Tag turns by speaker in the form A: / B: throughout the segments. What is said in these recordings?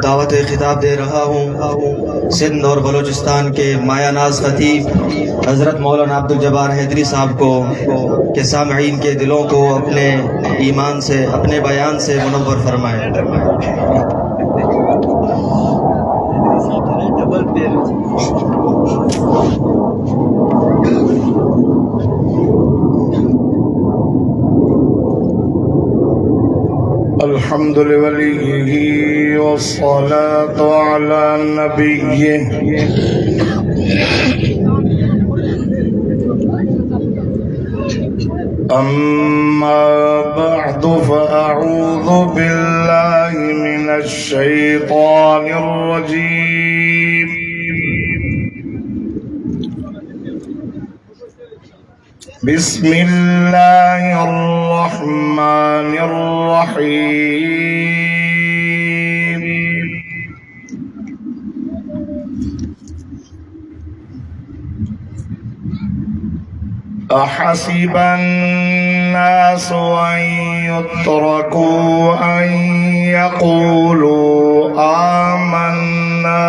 A: दावत खिताब दे रहा हूँ सिंध और बलूचिस्तान के मायानाज खतीब हज़रत मौलाना अब्दुल जब्बार हैदरी साहब को कि सामईन के दिलों को अपने ईमान से, अपने बयान से मुनव्वर फरमाएं।
B: अल्हम्दुलिल्लाह वस्सलातु अला नबिय्यिह अम्मा बअदु फअऊज़ु बिल्लाहि मिनश शैतानिर रजीम। बिस्मिल्लाहिर्रहमानिर्रहीम। अहसिब अन्नासु अन युत्रकू अन यक़ूलू आमन्ना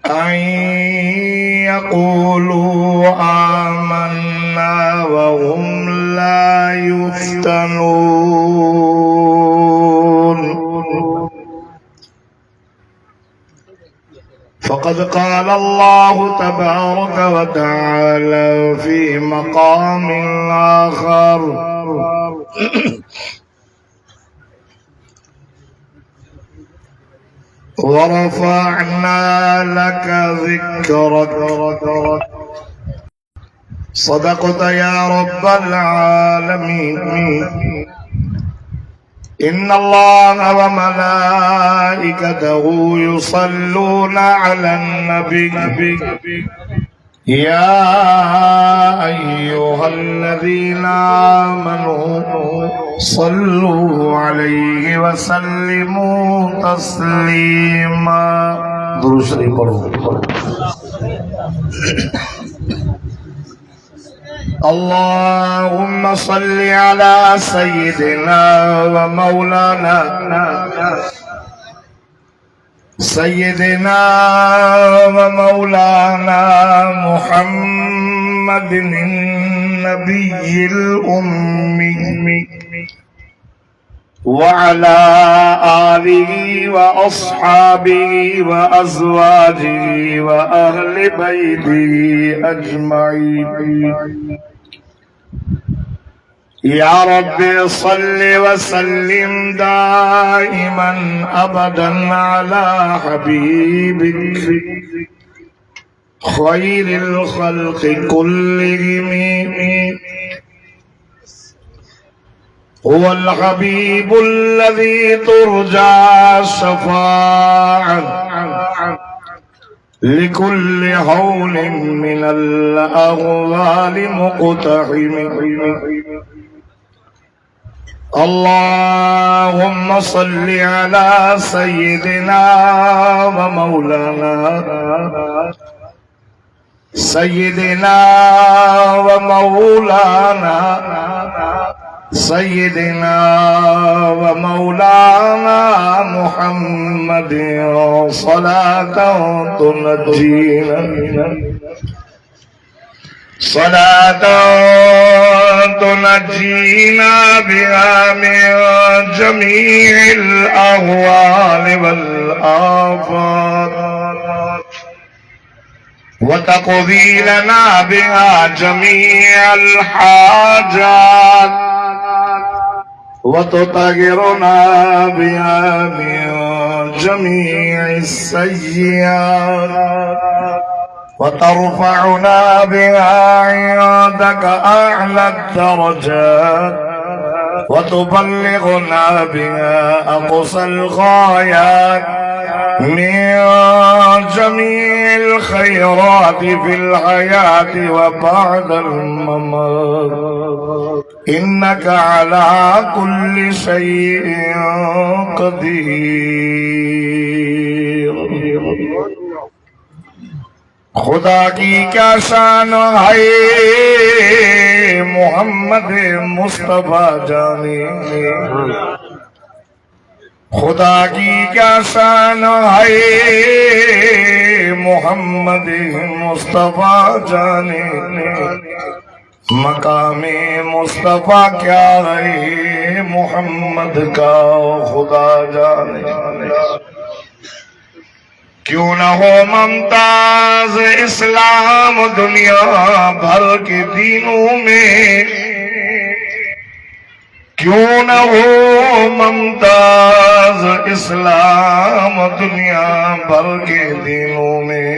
B: أن يقولوا آمنا وهم لا يفتنون فقد قال الله تبارك وتعالى في مقام آخر ورفعنا لك ذكرك صدقت يا رب العالمين إن الله وملائكته يصلون على النبي يا أيها الذين آمنوا صلوا عليه وسلموا تسليما درود شریف پڑھو اللهم صل على سيدنا ومولانا محمد النبي الأمي وعلى آله وأصحابه وأزواجه وأهل بيته أجمعين يا رب صل وسلم دائما أبدا على حبيبك خير الخلق كلهم هو الحبيب الذي ترجى الشفاعة لكل هول من الأهوال مقتحم اللهم صل على سيدنا ومولانا محمد صلاة تنجينا بها من جميع الأهوال والآفات وتقضي لنا بها جميع الحاجات وتطهرنا بها من جميع السيئات وترفعنا بها عندك أعلى الدرجات وتبلغنا بها أقصى الغايات من جميع الخيرات في الحياة وبعد الممات إنك على كل شيء قدير खुदा की क्या शान है मोहम्मद मुस्तफा जाने खुदा की क्या शान है मोहम्मद मुस्तफा जाने मकामे मुस्तफा क्या है मोहम्मद का खुदा जाने क्यों न हो मुमताज इस्लाम दुनिया भर के दीनों में क्यों न हो मुमताज इस्लाम दुनिया भर के दीनों में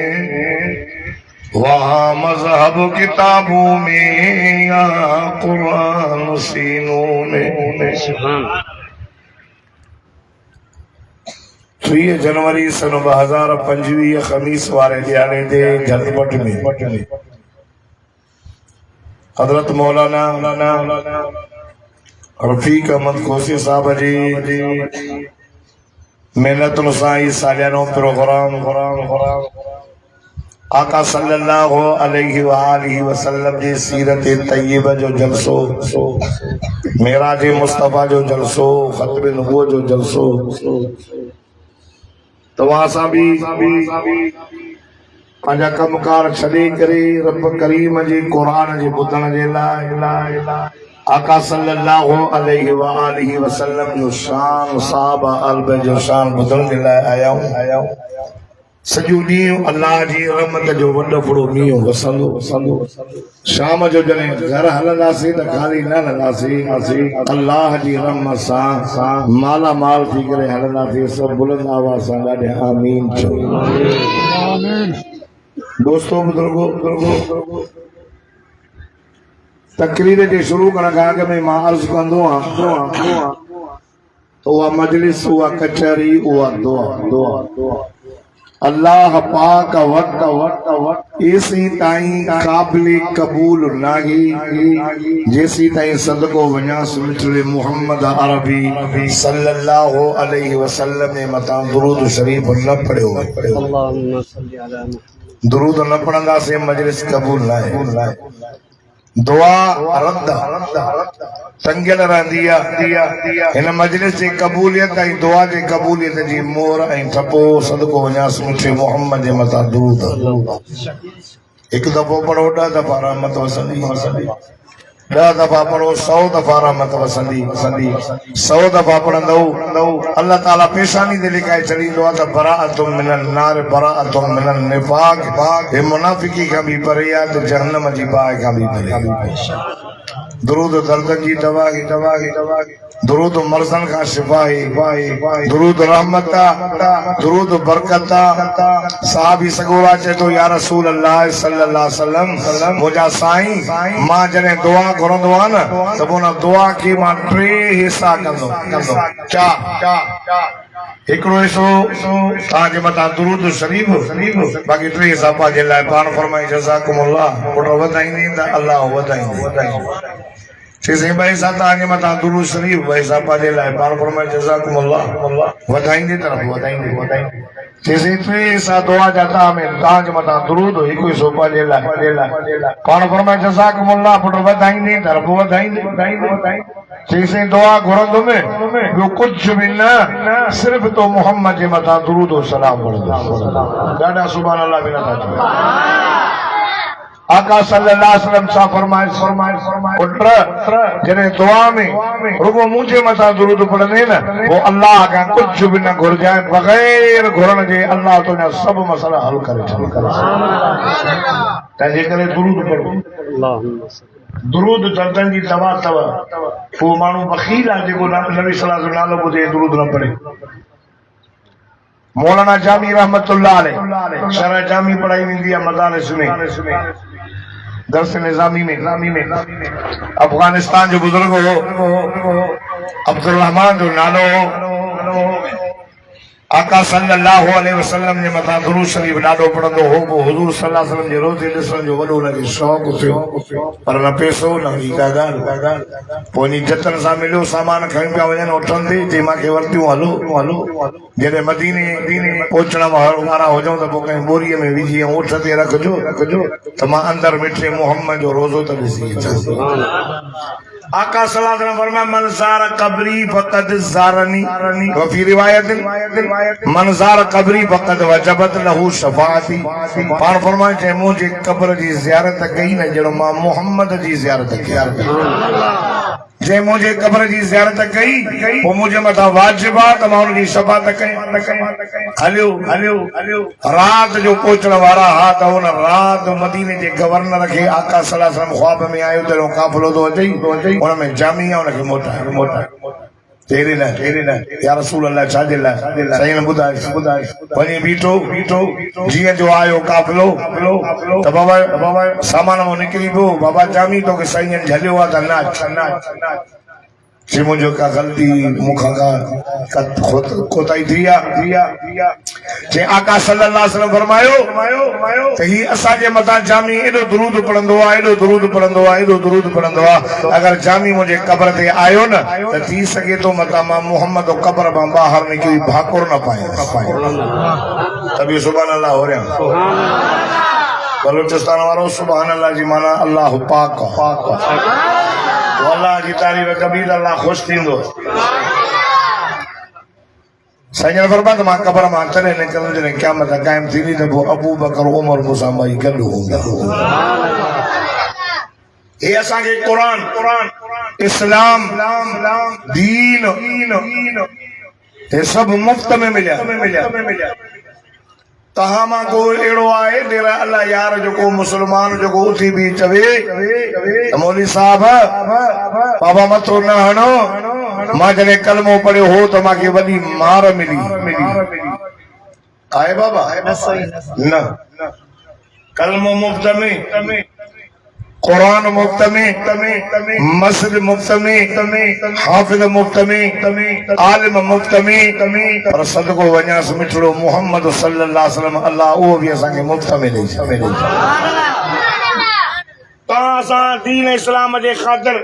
B: वहाँ मजहब किताबों में या कुरान सीनों में 3 जनवरी सन 2025 खमीस वारे ॾियारे ते झटपट में हजरत मौलाना रफीक अहमद खोसी साहब जी मेहनतुनि सां ई सालियानो प्रोग्राम आका सल्लल्लाहु अलैहि वसल्लम जी सीरत तय्यबा जो जलसो मेराज मुस्तफा जो जलसो खत्म नबूवत जो जलसो तव्हां सां भी पंहिंजा कमकार छॾे करे रब करीम जे क़ुरान जे ॿुधण जे लाइ आका सल्लल्लाहु अलैहि वसल्लम जो शान साहब अलब जो शान ॿुधण जे लाइ आया आहियूं सॼो ॾींहुं अल्लाह जी रहमत जो वॾो वॾो मींहुं वसंदो शाम जो जॾहिं घर हलंदासीं त ख़ाली न हलंदासीं अल्लाह जी रहमत सां माला माल थी करे हलंदासीं सभु बुलंद आवाज़ सां ॻाल्हि आमीन चओ दोस्तों बुजुर्गो तकरीर जे शुरू करण खां अॻु में मां अर्ज़ कंदो आहियां उहा मजलिस उहा कचहरी उहा दुआ अल्लाह पाक वट एसी ताईं काबिल कबूल नाही जेसी ताईं सदको वञास मिठड़े मोहम्मद अरबी सल्लल्लाहु अलैहि वसल्लम ने मता दुरूद शरीफ न पढ़ियो अल्लाहुम्मा सल्ली अला मुहम्मद दुरूद न पढ़ंदासीं मजलिस कबूल न आहे दुआ रद्द तंगियल रहंदी आहे हिन मजलिस जी क़बूलियत ऐं दुआ जी क़बूलियत जी मोहर ऐं ठपो सदको वञास मिठे मोहम्मद जे मथां दुरूद हिकु दफ़ो पढ़ो 10 दफ़ा रहमत वसंदी 10 दफ़ा पढ़ो 100 दफ़ा रहमत वसंदी 100 दफ़ा पढ़ंदो अल्लाह ताला पेशानी ते लिखाए छॾींदो आहे त बराअतुम मिनन नार बराअतुम मिनन निफाक हे मुनाफिकी खां बि परे आहे त जहन्नम जी बाहि खां बि परे दुरूद दर्दन जी दवा दुरूद मर्ज़न खां शिफा दुरूद रहमत दुरूद बरकत साहबी सगोरा चए थो या रसूल अल्लाह सल्लल्लाहु अलैहि वसल्लम मुंहिंजा साईं मां जॾहिं दुआ घुरंदो आहियां न त उन दुआ खे मां 3 हिसा कंदो हिकिड़ो हिसो तव्हांजे मथां दुरूद शरीफ बाक़ी 3 हिसा पंहिंजे लाइ पाण फरमाई जज़ाकुमुल्लाह पुट वधाईंदी त अल्लाह वधाईंदो चईं भाई सां तव्हांजे मथां दुरूद शरीफ भाई सां पंहिंजे लाइ पाण फरमाए जज़ाकुमुल्लाह वधाईंदी तरफ़ वधाईंदी चईं 3 हिसा दुआ जा तव्हांजे मथां दुरूद हिकु हिसो पंहिंजे लाइ पाण फरमाए जज़ाकुमुल्लाह पुट वधाईंदी तरफ़ वधाईंदी चईं दुआ घुरंदुमि ॿियो कुझु बि न सिर्फ़ तो मोहम्मद जे मथां दुरूद और सलाम पढ़ंदुमि ॾाढा सुभान अल्लाह बि नथा चओ आका सल्लल्लाहु अलैहि वसल्लम सां फरमाए पुट जॾहिं दुआ में रुगो मुंहिंजे मथां दुरूद पढ़ंदे न वो अल्लाह खां कुझु बि न घुरजाए बग़ैर घुरण जे अल्लाह तुंहिंजा सभु मसला हल करे छॾींदो तंहिंजे करे दुरूद पढ़ो दुरूद दर्दन जी दवा अथव पोइ माण्हू बखील आहे जेको नबी सल्लल्लाहु अलैहि वसल्लम जो नालो ॿुधे दुरूद न पढ़े मौलाना जामी रहमतुल्लाह अलैह शरह जामी पढ़ाई वेंदी आहे मदारिस में दर्स निज़ामी में अफगानिस्तान जो बुजुर्ग हो अब्दुल रहमान जो नालो हो आका सल्लल्लाहु अलैहि वसल्लम जे मथां दुरूद शरीफ ॾाढो पढ़ंदो हो पोइ हुज़ूर सल्लल्लाहु अलैहि वसल्लम जे रोज़े ॾिसण जो वॾो हुनखे शौक़ु थियो पर न पैसो न हुई का ॻाल्हि पोइ इन जतन सां मिलियो सामान खणी पिया वञनि उठनि ते चई मूंखे वरितियूं हलो हलो जॾहिं मदीने पहुचण वारा हुजऊं त पोइ कंहिं ॿोरीअ में विझी ऐं उठ ते रखजो त मां अंदरि मिठे मुहम्मद जो रोज़ो त ॾिसी अचां आका सल्लल्लाहु अलैहि वसल्लम फरमाया मन ज़ारा कब्री फ़क़द ज़ारनी व फी रिवायत मन ज़ारा कब्री फ़क़द वजबत लहू शफ़ाअती पाण फरमाए जे मुंहिंजे कब्र जी ज़ियारत कई न जहिड़ो मां मुहम्मद जी ज़ियारत कई जे मुंहिंजे कब्र जी ज़ियारत कई पोइ मुंहिंजे मथां वाजिब आहे त मां हुनजी शफ़ाअत कयां हलियो रात जो पहुचण वारा हा त हुन रात मदीने जे गवर्नर खे आका सल्लल्लाहु अलैहि वसल्लम ख्वाब में आयो त काफ़िलो थो अचे हुन में जामी आहे हुनखे मोटाए तेरे न या रसूल अल्लाह छाजे लाइ साईं ॿुधाए वञी बीठो जीअं जो आयो काफ़िलो त बाबा सामान मां निकिरी पियो बाबा जामी तोखे साईं झलियो आहे त नाच जी मुझे का गलती मुखा का कोताही थी जे आका सल्लल्लाहु अलैहि वसल्लम फरमायो त ही असांजे मथां जामी एॾो दुरूद पढ़ंदो आहे अगर जामी मुंहिंजे कब्र ते आयो न त थी सघे थो मथां मां मुहम्मद कब्र मां ॿाहिरि निकिरी भाकुर न पाए तभी सुभान अल्लाह हो रहा बलूचिस्तान वारो सुभान अल्लाह जी माना अल्लाह पाक अल्लाह जी तारीफ़ कबीर अल्लाह खुश थींदो साईं फरमाया मां कब्र मां तॾहिं निकिरंदुमि जॾहिं क़यामत क़ाइम थींदी त पोइ अबू बकर उमर मूंसां ॿई गॾु हूंदा हे असांखे क़ुरान इस्लाम दीन हे सभु मुफ़्त में मिलिया तहां मां को अहिड़ो आहे डेरा अल्लाह यार जेको मुस्लमान जेको उथी बि चवे मौलवी साहब बाबा मथो न हणो मां जॾहिं कलमो पढ़ियो हो त मूंखे वॾी मार मिली आहे बाबा न कलमो मुफ़्त में कुरान मुफ्त में मस्जिद मुफ्त में हाफिज मुफ्त में आलिम मुफ्त में पर सदको वञास मिठड़ो मोहम्मद सल्लल्लाहु अलैहि वसल्लम अल्लाह उहो बि असांखे मुफ्त में ॾेई असां दीन इस्लाम जे ख़ातिर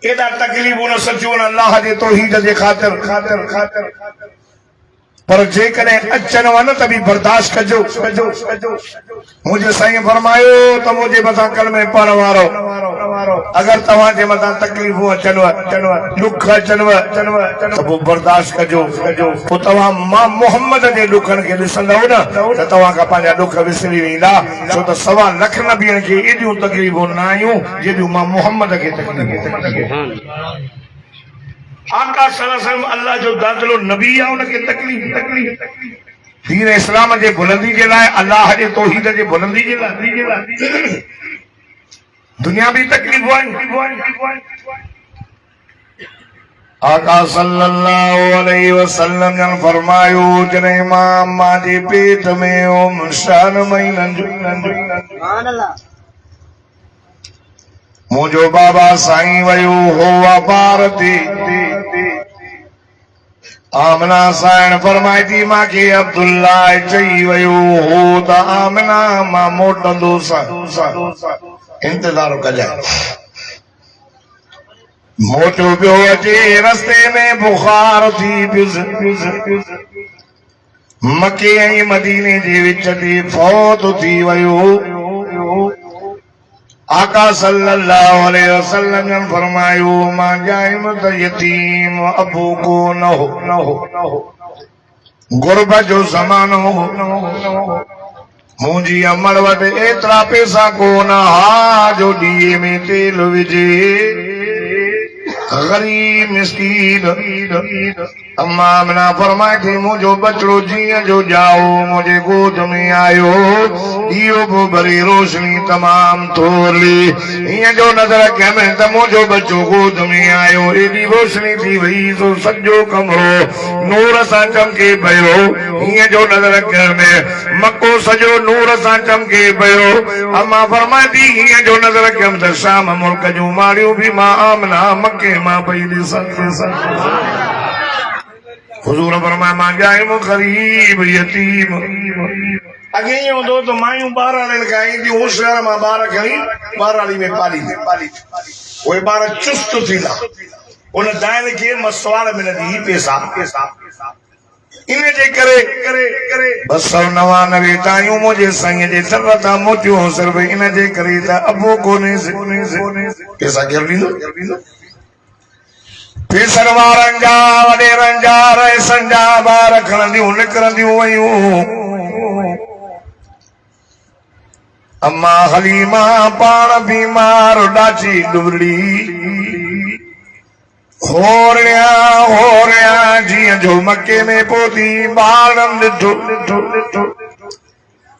B: एॾा तकलीफ़ूं न सचियूं अल्लाह जे तौहीद जे ख़ातिर पर जेकॾहिं अचनि वन त बि बर्दाश्त कजो मुंहिंजे साईं फरमायो त मुंहिंजे मथां कलमे पढ़ण वारो अगर तव्हांजे मथां तकलीफ़ूं अचनि दुख अचनि त पोइ बर्दाश्त कजो पोइ तव्हां मां मुहम्मद जे ॾुखनि खे ॾिसंदव न त तव्हां खां पंहिंजा ॾुख विसरी वेंदा छो त 1.25 लख नबियनि खे एॾियूं तकलीफ़ूं न आयूं जेॾियूं मां मुहम्मद खे तकलीफ़ आका सल्लल्लाहु अलैहि वसल्लम अल्लाह जो दादलो नबी आहे उनखे तकलीफ़ दीन इस्लाम जे बुलंदी जे लाइ अल्लाह जे तौहीद जे बुलंदी जे लाइ दुनिया भी तकलीफ़ आहिनि आका सल्लल्लाहु अलैहि वसल्लम जन फरमायो जॾहिं मां अम्मा जे पेट में हुअमि 4 महीननि जो मुझो बाबा साईं वयो हो वापार ते आमना साईं फरमाए थी मांखे अब्दुल्ला चई वयो हो त आमना मां मोटंदो इंतज़ार कजांइ मोटो पियो अचे रस्ते में बुखार थी पियुसि मके ऐं मदीने जे विच ते फौत थी वयो आका सल्लल्लाहु अलैहि वसल्लम ने फरमायो मां जाइम त यतीम अबू को न हो गुरबत जो ज़मानो मुंहिंजी अमर वटि एतिरा पैसा कोन हा जो ॾीए में तेल विझे गरीब मिस्कीन अम्मा आमना फरमाए थी मुंहिंजो बचड़ो जीअं जो जाओ मुंहिंजे गोद में आयो इहो बि भरी रोशनी तमाम थोरली हीअं जो नज़र कंहिं त मुंहिंजो बच्चो गोद में आयो एॾी रोशनी थी वई सो सॼो कमरो नूर सां चमके पियो हीअं जो नज़र कंहिं मको सॼो नूर सां चमके पियो अम्मा फरमाए थी हीअं जो नज़र कयमि त शाम मुल्क जूं माड़ियूं बि मां आमना मके मां पई ॾिसनि हुजूर फरमाया मां जाइम गरीब यतीम अगे ही होंदो तो मायूं ॿार वारनि खां ईंदियूं होशियार मां ॿार खणी ॿार वारी में पाली उहे ॿार चुस्त थींदा उन दाइल खे मसवाड़ मिलंदी पैसा इन जे करे 299 तायूं मुंहिंजे साईं जे दर तां मोटियूं सिर्फ़ इन जे करे त अबो कोन्हे पैसा केरु ॾींदो पेसर वारनि जा वॾेरनि जा रईसनि जा ॿार खणंदियूं निकिरंदियूं वयूं अम्मा हलीमा पाण बीमार ॾाची डुबड़ी होरिया जीअं जो मके में पहुती ॿारनि ॾिठो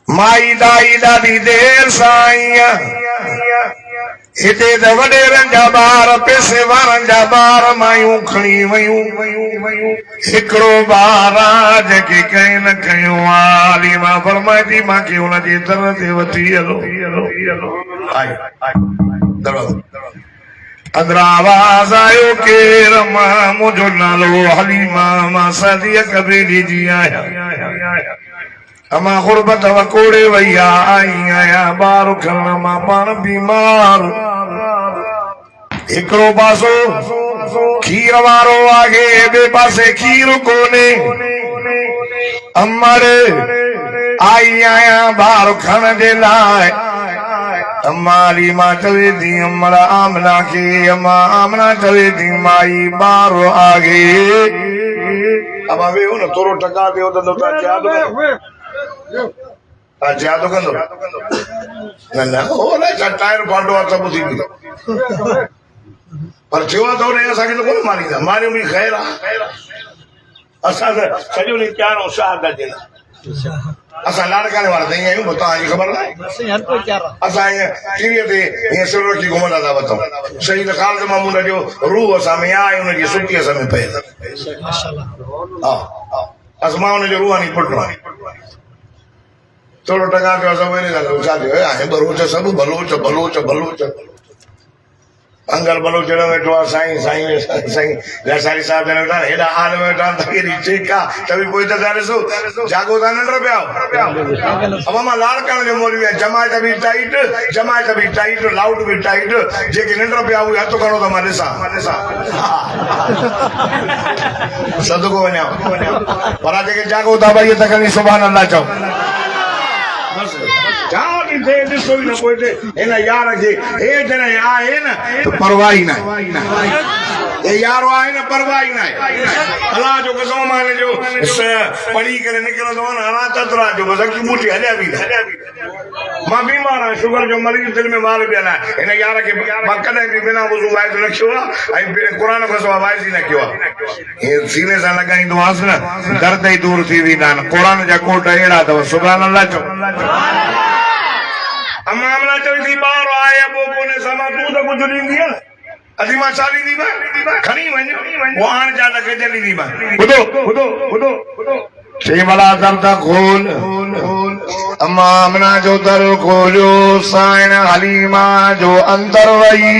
B: माई दाई ॾाढी देर सां आई हिते त वॾेरनि जा ॿार पैसे वारनि जा ॿार मायूं खणी वयूं हिकिड़ो ॿार आहे जेके कंहिं न कयो आहे हलीमा फरमाए थी मांखे हुनजे दर ते वठी हलो अंदरां आवाज़ आयो केर मां मुंहिंजो नालो हलीमा मां सादिया कबीले जी आहियां अमां गुरबत वकोड़े वई आई आहियां ॿार खणण मां पाण बीमार हिकिड़ो पासो खीर वारो आहे ॿिए पासे खीर कोन्हे अमर आई आहियां ॿार खणण जे लाइ अम्मा हलीमा चवे थी अमर आमना खे अम्मा आमना चवे थी माई ॿार आहे अम्मा वेहो न थोरो टका ॾियो त ज्यादा कंदो न टायर फाटो आहे सभु थींदी पर थियो आहे त असांखे त कोन मारींदा मारियूं बि ख़ैर आहे असां त सॼो ॾींहुं प्यारो शाह गॾिजंदा असां लाड़काने वारा त ईअं आहियूं तव्हांजी ख़बर न आहे असां ईअं टीवीअ ते ईअं सिर रखी घुमंदा था वठूं शहीद ख़ालिद महमूद जो रूह असां में आहे हुनजी सुठी असां में पए हा असां मां हुनजो रूहानी पुटु आहे थोरो टका पियो असां वेले छा थियो आहे बलोच सभु बलोच अंगल बलोच न वेठो आहे साईं लसारी साहिब जन वेठा हेॾा हाल में वेठा त केॾी चेक आहे त बि पोइ त ॾिसो जागो था नंढ पिया अब मां लाड़काणे जो मोली आहे जमायत बि टाइट लाउड बि टाइट जेके नंढ पिया उहे हथु खणो त मां ॾिसां सदको वञा पर जेके जागो था भई त खणी सुभाणे अल्लाह चओ ॾिसो ई न पोइ हिन यार खे हे जॾहिं आहे न परवाही न यारो आहे न परवाही न अलाह जो कसम मां जो पढ़ी करे निकिरंदो आहे न अञा ततरा जो बसि अखियूं ॿूटी हलिया बि मां बीमार आहियां शुगर जो मरीज़ दिलि में माल पियल आहे हिन यार खे मां कॾहिं बि बिना वज़ू वाइज़ न कयो आहे ऐं क़ुर खां सवाइ वाइज़ ई न कयो आहे सीने सां लॻाईंदो आहियां न दर्द ई दूर थी वेंदा आहिनि क़ुर जा कोट अहिड़ा अथव सुभाणे अल्लाह चओ मामला चवी थी ॿार आहे पोइ कोन्हे सां तूं त कुझु ॾींदी आहे असीं मां छा ॾींदी खणी वञ हाणे जा त गजल ॾींदी ॿुधो चई भला दर त खोल अम्मा आमना जो दर खोलियो साइण हलीमा जो अंदर वई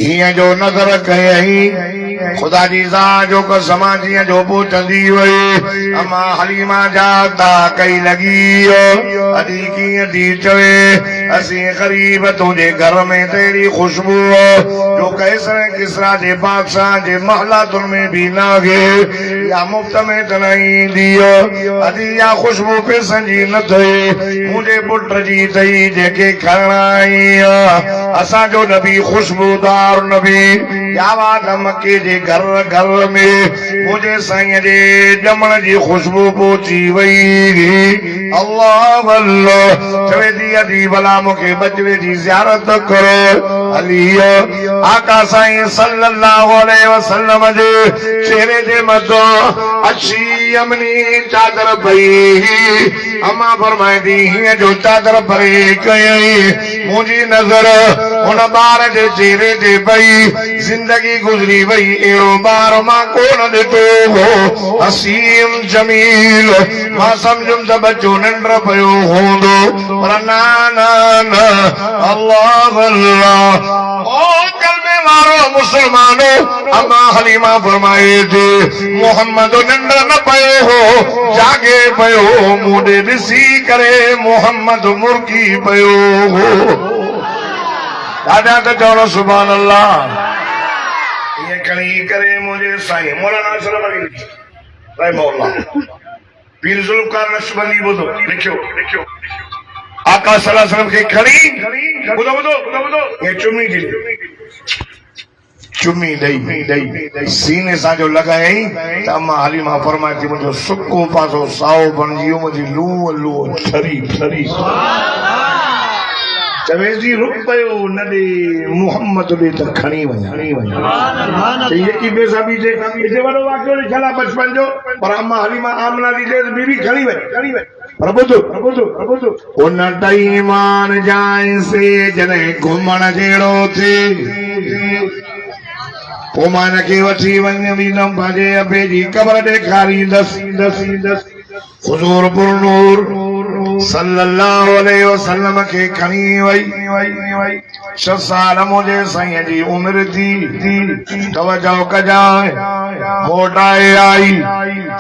B: हीअं जो नज़र कयई खुदा जी ज़ात जो कसम जीअं जो पुछंदी वई अम्मा हलीमा जा ता कई लॻी अॼु कीअं थी चवे असीं ग़रीब तुंहिंजे घर में तेरी खुशबू जो कैसर किसरा जे बादशाह जे महलातुनि में बि न गे या मुफ़्त में त न ईंदी अॼु इहा खुशबू पैसनि जी न थिए मुंहिंजे पुट जी अथई जेके खणण आई असांजो नबी खुशबूदार नबी या बात मके जे घर में मुझे साईं जे ॼमण जी खुशबू पहुची वई अल्लाह अल्लाह चवे थी अदी भला मूंखे बचड़े जी ज़ियारत करो अली आका साईं सल्लल्लाहु अलैहि वसल्लम जे चेहरे जे मथां अच्छी अमनी चादर पई अम्मा फरमाए थी हीअं जो चादर परे कयई मुंहिंजी नज़र हुन ॿार जे चेहरे ते पई जिंदगी गुज़री वई अहिड़ो ॿार मां कोन ॾिठो हो हसीम जमील मां सम्झुमि त बच्चो निंड पियो हूंदो पर न अल्लाह अल्लाह ओ कलमे वारो मुसलमानो अम्मा हलीमा फरमाए थे मोहम्मद निंड न पयो हो जागे पयो मुंडे ॾिसी करे मोहम्मद मुर्गी पयो हो ॾाढा त चवणो सुभान अल्लाह ये खणी करे मुझे साईं मौलाना अशरफ अली रहमहुल्लाह पीर जुल्फकार नक्शबंदी ॿुधो लिखियो आका सल्लल्लाहु अलैहि वसल्लम खे खणी ॿुधो ये चुमी ॾेई सीने सां जो लॻाई त अम्मा हलीमा फरमाए थी मुंहिंजो सुको पासो साओ बणिजी वियो मुंहिंजी लूह ठरी चवे जी रुक पयो न ॾे मोहम्मद ॾे त खणी वञा ये की बेसाबी जे इते वॾो वाक़ियो लिखियल आहे बचपन जो पर अम्मा हलीमा आमना जी ॾे बीवी खणी वञ पर ॿुधो उन टाइमान जाए से जॾहिं घुमण जहिड़ो थिए पोइ मां हिनखे वठी वञींदमि पंहिंजे अबे जी क़बर ॾेखारींदसि हुज़ूर पुरनूर सल्लल्लाहु अलैहि वसल्लम खे खणी वई 6 साल मुंहिंजे साईं जी उमिरि थी तवजो कजांइ मोटाए आई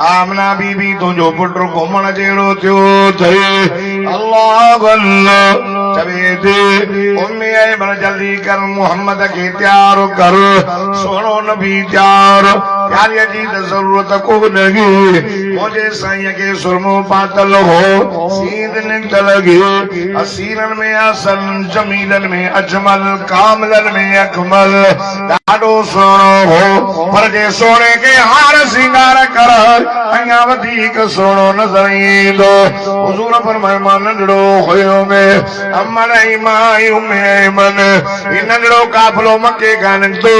B: आमना बीबी तुंहिंजो पुटु घुमण जहिड़ो थियो अथई अल्लाह अल्लाह चवे थी उम्मी ऐमन जल्दी कर मोहम्मद खे तयार कर सोनो नबी तयार प्यारीअ जी त ज़रूरत को लॻी मुंहिंजे साईं खे सुरमो पातल हो सींद निकतल लॻी असीरन में असन जमीलन में अजमल कामलन में अकमल ॾाढो सुहिणो हो पर जे सोने खे हार सिंगार कर अञा वधीक सुहिणो नज़र ईंदो हुज़ूर फरमाए मां नंढड़ो हुयो में अमन माई उम्मेमन ही नंढड़ो काफ़िलो मके खां निकितो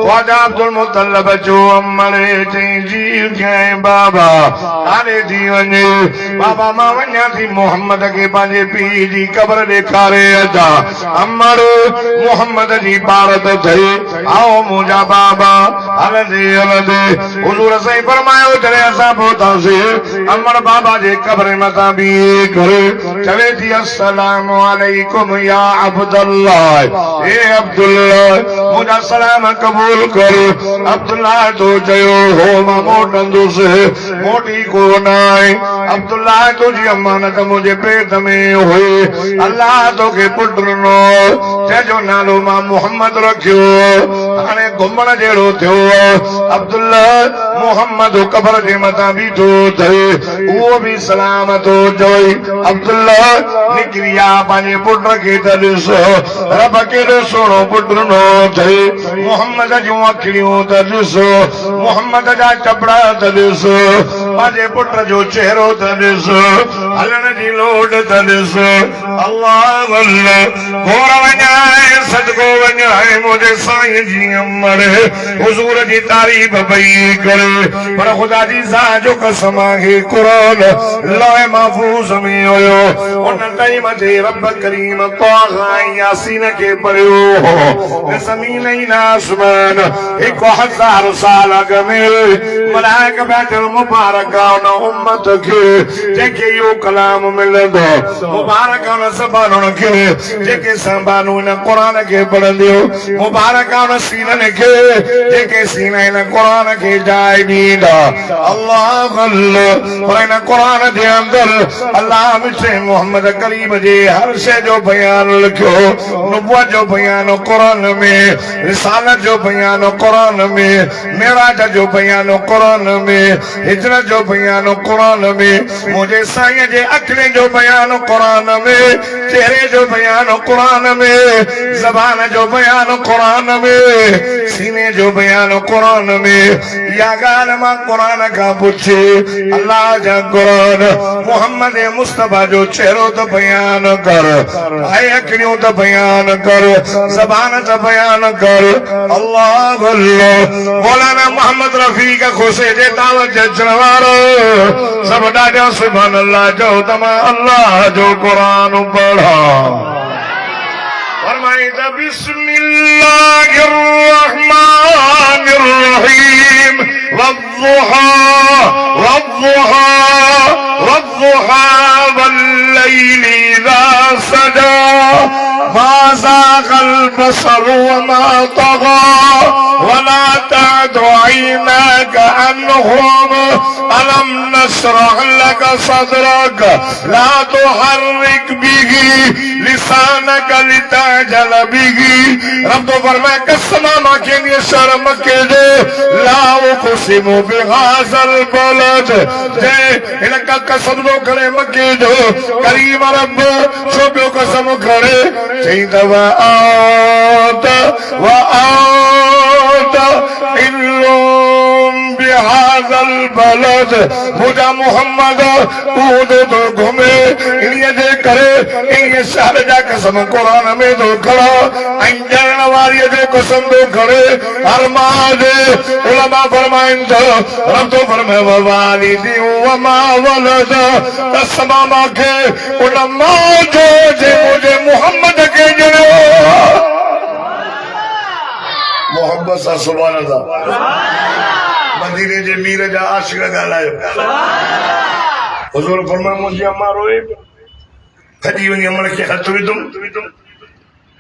B: ख्वाजा अब्दुल मुतल्लब जो अमड़े चई जी कहीं बाबा हाणे थी वञे बाबा मां वञा थी मोहम्मद खे पंहिंजे पीउ जी क़बर ॾेखारे अचां अमर मोहम्मद जी पारत थई आओ मुंहिंजा बाबा हलंदे हुज़ूर साईं फरमायो जॾहिं असां पहुतासीं अमर बाबा जे क़बर मथां बीह करे चवे थी अस्सलामु अलैकुम या अब्दुल्लाह ए अब्दुल्लाह मुंहिंजा सलाम क़बूल कर अब्दुल्लाह तो चयो हो मां मोटंदुसि मोटी कोन आहे अब्दुल्लाह तुंहिंजी अमानत मुंहिंजे पेट में हुई अल्लाह तोखे पुटु ॾिनो जंहिंजो नालो मां मोहम्मद रखियो हाणे घुमण जहिड़ो थियो अब्दुल्लाह मोहम्मद क़बर जे मथां बीठो अथई उहो बि सलाम थो चई अब्दुल्लाह निकिरी आ पंहिंजे पुट खे त ॾिस रब केॾो सुहिणो पुटु ॾिनो अथई मोहम्मद जूं अखियूं त ॾिस मोहम्मद जा चपड़ा त ॾिस पंहिंजे पुट जो चेहरो त ॾिस हलण जी लोड त ॾिस अल्लाह अल्लाह घोर वञाए सदको वञाए मुंहिंजे साईं जी अमर हुज़ूर जी तारीफ़ पई करे पर ख़ुदा जी ज़ात जो कसम आहे क़ुरान लौह महफूज़ में हुयो उन टाइम ते रब करीम तौहा यासीन खे पढ़ियो हो ज़मीन ऐं आसमान 1000 साल अॻु में मलाइक बैठल मुबारक उन उम्मत खे जंहिंखे इहो कलाम मिलंदो मुबारक उन ज़बानुनि खे जेके ज़बानूं इन क़ुरान खे पढ़ंदियूं मुबारक उन सीननि खे जेके सीना इन क़ुरान खे जाइ ॾींदा अल्लाह अल्लाह पर इन क़ुरान जे अंदरि अल्लाह मिठे मोहम्मद करीम जे हर शइ जो बयान लिखियो नबुवत जो बयान क़ुरान में रिसालत जो बयान क़ुरान में मेराज जो बयान क़ुरान में हिजरत जो बयान क़ुरान में मुंहिंजे साईं जे अखियुनि जो बयान क़ुरान में चेहरे जो बयान क़ुरान में ज़बान जो बयान क़ुरान में सीने जो बयान क़ुरान में या ॻाल्हि मां क़ुरान खां पुछे अल्लाह जा क़ुरान मोहम्मद मुस्तफ़ा जो चेहरो त बयान कर ऐं अखियूं त बयान कर ज़बान त बयान कर अल्लाह अल्लाह मौलाना मोहम्मद रफ़ीक खुशे जे दावत जे अचण वारो सभु ॾाढा सुभान अल्लाह जो त मां अल्लाह जो क़ुरान पढ़ा फरमाई त बिस्मिल्लाहिर रहमानिर रहीम वद्दुहा वद्दुहा वद्दुहा वल्लैलि इज़ा सजा मा ज़ाग़ल बसर वमा तग़ा वला عنهم ألم نشرح لك صدرك لا تحرك به لسانك لتعجل به رب تو فرمائے قسم ماں کے لیے شرم کے دے لا اقسم بهذا البلد جے انکا قسم دو کھڑے مکے جو کریم رب شوبیو قسم کھڑے چاہیے دوا وآت إلهم بهذا البلد مجھا محمد اود تو گھومے انہیں دے کرے انہیں شہر جا قسم قرآن میں دو کھڑا انجرن واری دے قسم دو کھڑے ارما دے علماء فرمائیں تو رب تو فرمائے ووالدی وما ولد قسم آکھے علماء جو جے مجھے محمد کے جنو محمد صلی سبحان اللہ مدینے جے میر جا عاشق گالایو حضور فرمایا مجھے اماں روئے کھڑی ونی امر کے ہتھ وی تم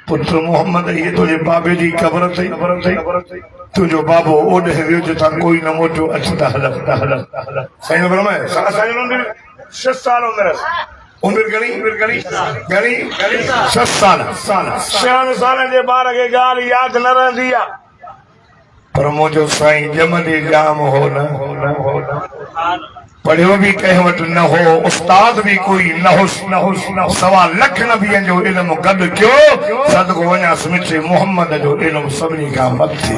B: پتر محمد یہ تو جے بابے دی قبر تھی تو جو بابو اوڈ ہے ویو جتا کوئی نہ موٹو اچھتا حلف سائیں فرمایا سائیں نے 6 سال عمر عمر گنی 6 سال 6 سال جے بار کے گال یاد نہ رہندیا پر مجھو سائیں جمدی جام ہو نہ پڑھو بھی کہیں وٹ نہ ہو استاد بھی کوئی نہ ہو سوا لکھ نبیوں جو علم گڈ کیوں صدق ونیا سمجھے محمد جو علم سبنی کا متھے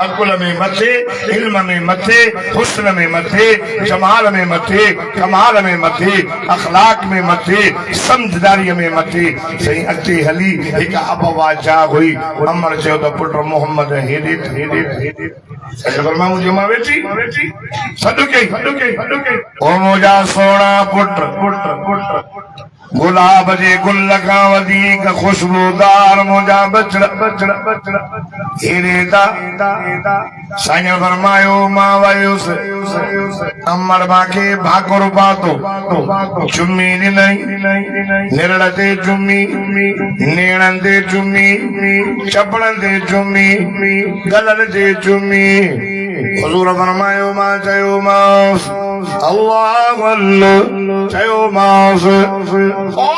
B: عقل میں متھے علم میں متھے حسن میں متھے جمال میں متھے کمال میں متھے اخلاق میں متھے سمجھداری میں متھے صحیح اگتے ہلی ایک ابوا جا ہوئی امر چیو تو پٹر محمد ہیڈیت فرمایا مجھے ماں بیٹی صدقے او مجھا سونا پٹر گلاب جے گل لگا ودیک خوشبودار مجھا بچڑا ہیرے دا سائیں فرمایو ماں ویوس امر باکے بھاکر باتو چمی نہیں نرڑ دے چمی نیڑن دے چمی چپڑن دے چمی گلن دے چمی حضور فرمایو ماں چایو ماس اللہ اللہ چایو ماس او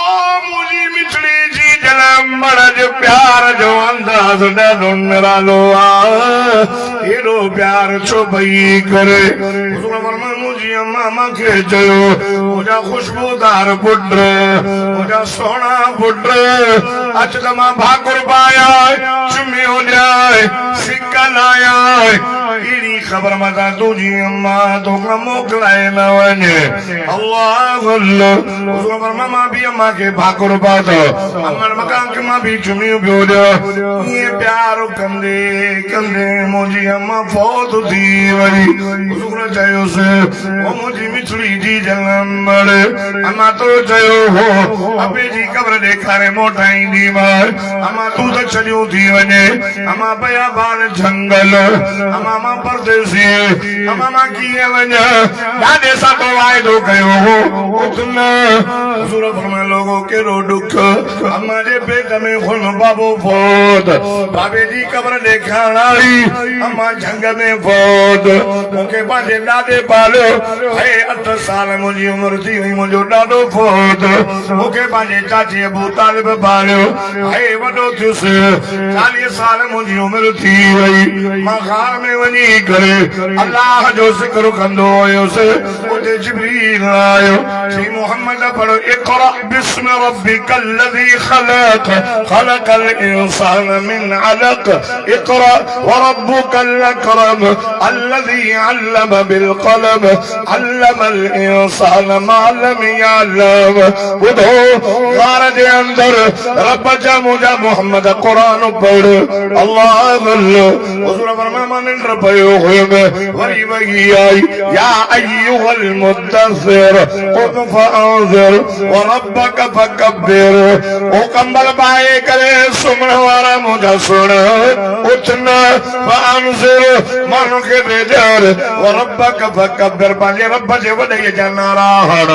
B: مجھے مچھلی جی جلم بڑا جو پیار جو انداز ڈھون میرا لو ایڈو پیار چھو بھئی کرے حضور فرمایو مجھے ماما کے چایو مجھا خوشبودار پٹر مجھا سونا پٹر اچھ دماں بھاکر پایا چمی ہو جائے سکن آیا ایڈی خبر مدہ تجھی اماں تو کا موکلائے نہ ونجے اللہ اللہ حضور فرمایو ماں بھی اماں کے بھاکر پاتا امر مکان کے ماں بھی چمی ہو جائے یہ پیار کندے مجھے اماں فوت تھی وری حضور چاہیو سے وہ مجھے مچھلی جی جلم بڑے اماں تو چاہیو ہو ابے جی قبر دیکھارے موٹائیں دی مار اماں تو تو چلیو تھی ونجے اماں بیابان جنگل اماں پردیسی اماں کیے ونجا دادے سا تو آئے دو کہو ہو اتنا حضور فرمائے لوگوں کے رو ڈکھ اماں جے پیٹ میں خون بابو فوت بابے جی قبر دیکھانا اماں جنگ میں فوت مکے پانچے دادے پالو ہے 8 سال مجھے عمر تھی ہوئی مجھو ڈاڈو فوت مکے پانچے چاچے ابو طالب پالو ہے وڈو تھیس 40 سال مجھے عمر تھی ہوئی مخار میں ونی کرے اللہ جو ذکر کندو ہوئے اسے مجھے جبریل آئے سی محمد پڑھو اقرأ بسم ربک الذی خلق الانسان من علق اقرأ وربك الأكرم الذي علم بالقلم علم الإنسان ما لم يعلم بدھو غارج اندر رب جا مجھا محمد قرآن پڑھ اللہ اللہ حضور فرمائے مانن ربیو ہوئے میں وری وگی آئی یا ایوہ المدثر قم فانذر وربک فکبر او کمبل پائے کرے سمن وارا مجھا سن اتنا فانذر مانو کے بیجار وربک فکبر پانجے رب جے وڈے جانا راہن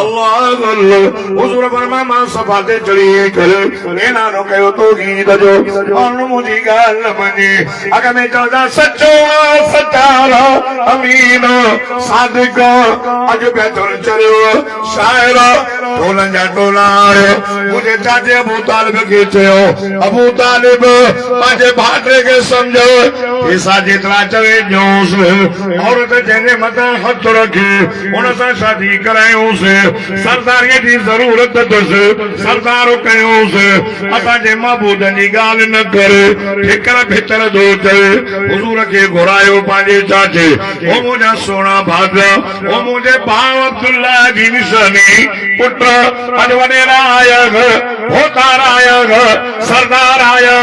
B: اللہ اللہ حضور فرمائے ماں صفاتے چڑیے کرے اینانو کہو تو گید جو اور مجھے گال منی اگر میں چودہ سچو सचारा अमीन सादिक अज बेहतर चलो शायर टोलन जा टोला मुझे चाचे अबू तालिब के चयो अबू तालिब पांचे भाटे के समझो ऐसा जितना चवे जोस औरत जने मथा हथ रखे उन सां शादी करायूं से सरदारीअ जी ज़रूरत अथसि सरदार कयूं से असां जे महबूद जी ॻाल्हि न करे ठिकर भितर दो चवे हुजूर खे घुरायो पंहिंजे चाचे ओ मुंहिंजा सोना भाॼा ओ मुंहिंजे भाउ अब्दुल्ला जी निशानी पुट अॼु वॾेरा आया होतार आया सरदार आया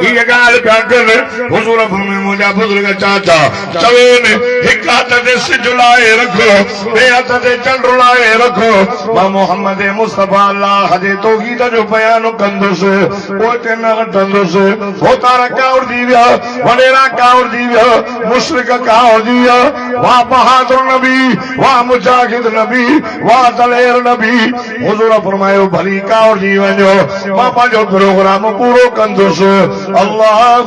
B: हीअ ॻाल्हि पिया कनि हुजूर फरमाए मुंहिंजा बुज़ुर्ग चाचा चवेनि हिकु हथ ते सिज लाहे रखो ॿिए हथ ते चंड लाहे रखो मां मोहम्मद मुस्तफ़ा अल्लाह जे तौहीद जो बयान कंदुसि पोइ ते न हटंदुसि होतार कावड़जी विया वॾेरा कावड़जी विया मुशरिक कावड़जी विया वाह बहादुर नबी वाह मुजाहिद नबी वाह दलेर नबी हुजूर फरमायो भली कावड़जी वञो मां पंहिंजो प्रोग्राम पूरो कंदुसि अल्लाह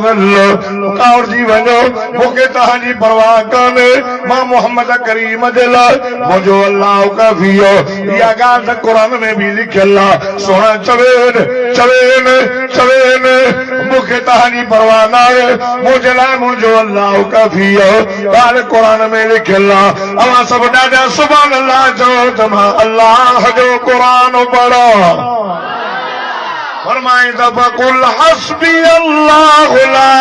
B: कावड़जी वञो मूंखे तव्हांजी परवाह कान्हे मां मोहम्मद करीम जे लाइ मुंहिंजो अल्लाह काफ़ी इहा ॻाल्हि त क़ुर में बि लिखियल आहे सोना चवेनि चवेनि चवेनि मूंखे तव्हांजी परवाह न आहे मुंहिंजे लाइ मुंहिंजो अल्लाह काफ़ी ॻाल्हि क़ुर में लिखियल आहे अवां सभु ॾाढा सुभान अल्लाह चओ त मां अल्लाह जो क़ुर पढ़ो फरमाए त फकुल हस्बी अल्लाह ला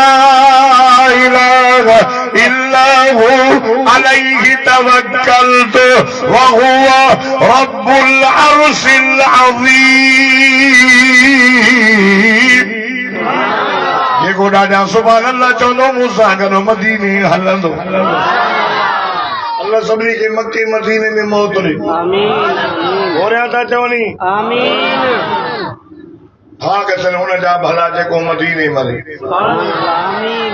B: इलाहा इल्ला हु अलैहि तवक्कलतु व हुवा रब्बुल अर्शिल अज़ीम जेको ॾाढा सुभान अल्लाह चवंदो मूंसां गॾु मदीने हलंदो अल्लाह सभिनी खे मके मदीने में मौत ॾे आमीन होरिया था चवनी आमीन हाँ कहते हैं उन्हें जा भला जेको मदीने मरे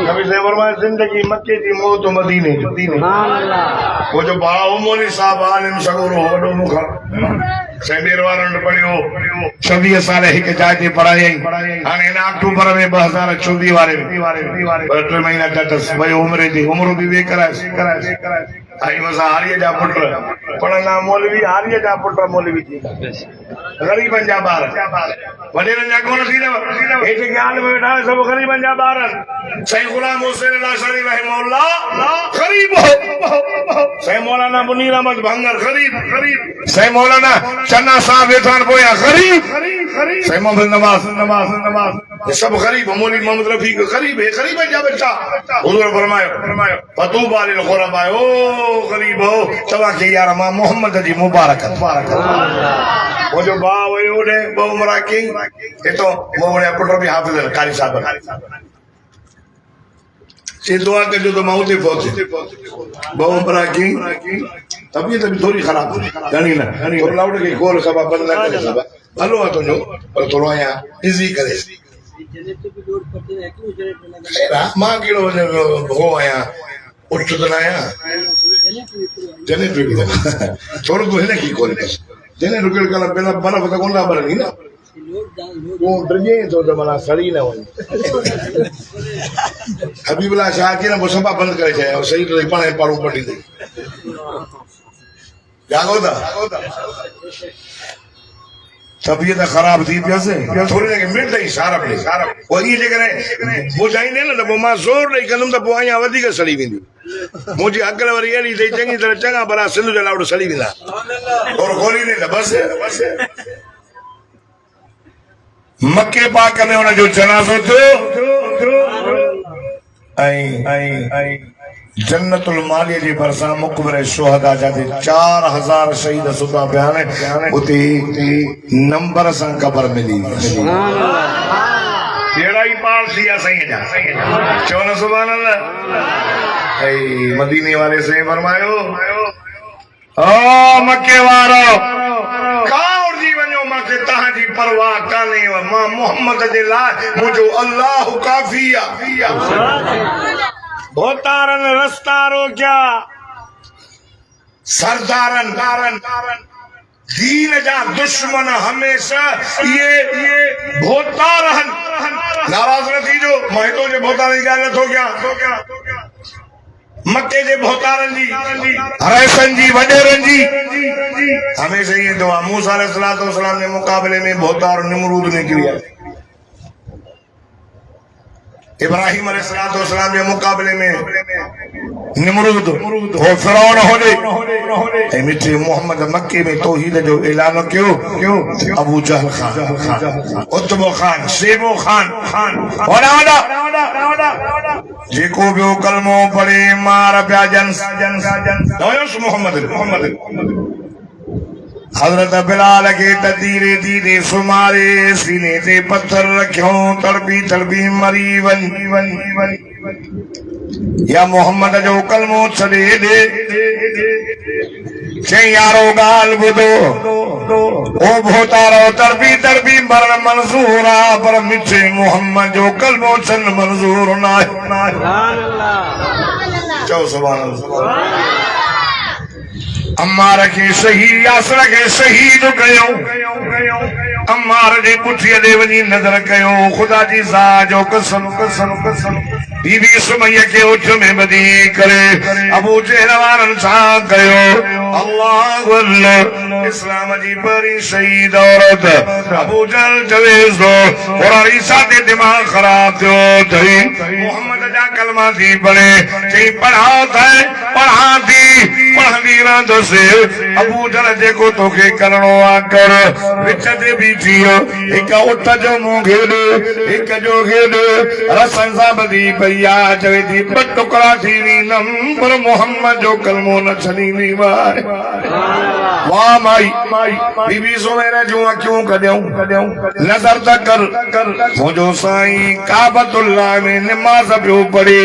B: नबी से फरमाया जिंदगी मक्के की मौत मदीने मदीने वो जो भाउ मोनी साहब आलिम सगुरो वडो मुख सेंडेर वारन पढ़ियो 26 साल हिक जाइ ते पढ़ाई हाणे इन अक्टूबर में 2024 वारे में 2 महीना टटस भई उम्र जी उम्र भी वे कराए आई मसा हारीअ जा पुट पढ़ंदा मौलवी हारीअ जा पुट मौलवी थी गरीबन जा ॿार वॾेरनि जा कोन थींदव हेठि ॻाल्हि में वेठा सभु गरीबन जा ॿार साईं गुलाम हुसैन लाशानी रहमहुल्लाह गरीब हो साईं मौलाना मुनीर अहमद भंगर गरीब साईं मौलाना चन्ना साहब वेठा पोयां गरीब साईं मोहम्मद नवाज़ ये सब गरीब मौलवी मोहम्मद रफीक गरीब है गरीबन जा बच्चा हुजूर फरमायो फतूबा लिल गुरबा ओ गरीब हो तव्हां खे यार मां मोहम्मद जी मुबारक वो जो भाउ हुयो ओॾे ॿ उमिरि कई हितो मोहम्मद पुट बि हाफ़िज़ कारी साहब से दुआ कजो तो मां उते पहुचे ॿ उमिरि कई तबीयत भी थोड़ी खराब घणी न थोरो लाउड खे खोल सभा बंदि न करे सभा हलो आहे तुंहिंजो पर थोरो आहियां इज़ी करे मां कहिड़ो हो आहियां उठ त न आहियां जनरेटर बि थोरो तूं हिन खे खोल जनरेटर कल पहिला बर्फ़ त कोन था भरनि न तूं डिॼे थो त माना सड़ी न वञे हबीबुल्लाह शाह खे न पोइ सभा बंदि करे छॾिया सही तरह पाण पाड़ू पटींदे जागो था तबियत ख़राब थी पियसि थोरी देरि मिंट ई सार पड़े पोइ ईअं जेकॾहिं बुझाईंदे न त पोइ मां ज़ोर ॾेई कंदुमि त पोइ अञा वधीक सड़ी वेंदी मुंहिंजी अकल वरी अहिड़ी अथई चङी तरह चङा भला सिंध जा लाउड सड़ी वेंदा थोरो खोलींदे त बसि मके पाक में हुनजो जनाज़ो थियो ऐं जन्नतुल मालिया जे भरिसां मुक़बरे शुहदा जाते 4000 शहीद सुबह बयान उते नंबर सां क़बर मिली अहिड़ा ई पाल थी विया साईं जा चओ न सुभान अल्लाह ऐं मदीने वारे साईं फरमायो ओ मके वारो कावड़जी वञो मूंखे तव्हांजी परवाह कान्हे मां मोहम्मद जे लाइ मुंहिंजो अल्लाह काफ़ी आहे भोतारन रस्ता रोकिया सरदारन दीन जा दुश्मन हमेशा ये भोतारन नाराज न थी जो मैं तो जे भोतारन जी ॻाल्हि नथो कयां मक्के जे भोतारनि जी रैसन जी वडेरनि जी हमेशा ये दुआ मूसा अलैहिस्सलाम के मुकाबले में भोतार निमरूद निकली है इब्राहिम अलैहिस्सलाम के मुकाबले में निमरूद हो फिरौन होने मिठे मोहम्मद मक्के में तौहीद जो ऐलान क्यों अबू जहल खान उतबो खान शेबो खान जेको बियो कलमो पढ़े मार पिया जन मोहम्मद हजरत बिलाल के धीरे धीरे सुमारे सीने ते पत्थर रखियो तड़पी मरी वनी या मोहम्मद जो कलमो छॾे दे चई यारो गाल ॿुधो ओ भोतारो तड़पी मरण मंज़ूर आ पर मिठे मोहम्मद जो कलमो छॾण मंज़ूर न आहे चओ सुभान अल्लाह अम्मार के शहीद यासर के शहीद कयो अम्मार जे पुठीअ ते वञी नज़र कयो ख़ुदा जी ज़ात जो कसम बीबी सुमैया के उठ में बदी करे अबू जहल वारन छा कयो अल्लाहु अल्लाह इस्लाम जी बड़ी शहीद औरत अबू जहल चवेस दो और ईसा ते दिमाग खराब थियो थई मोहम्मद जा कलमा थी पढ़े चई पढ़ा थी रहंदो से अबू जहल जेको तोखे करणो आ कर विच ते बीठी हिक उठ जो मुंह घेड़ हिक जो घेड़ रसन सां बदी पई आ चवे थी ॿ टुकड़ा थी वेंदम पर मोहम्मद जो कलमो न छॾींदी वाह माई बीबी सुमैया जूं अखियूं कढियूं नज़र त कर मुंहिंजो साईं काबतुल्लाह में निमाज़ पियो पढ़े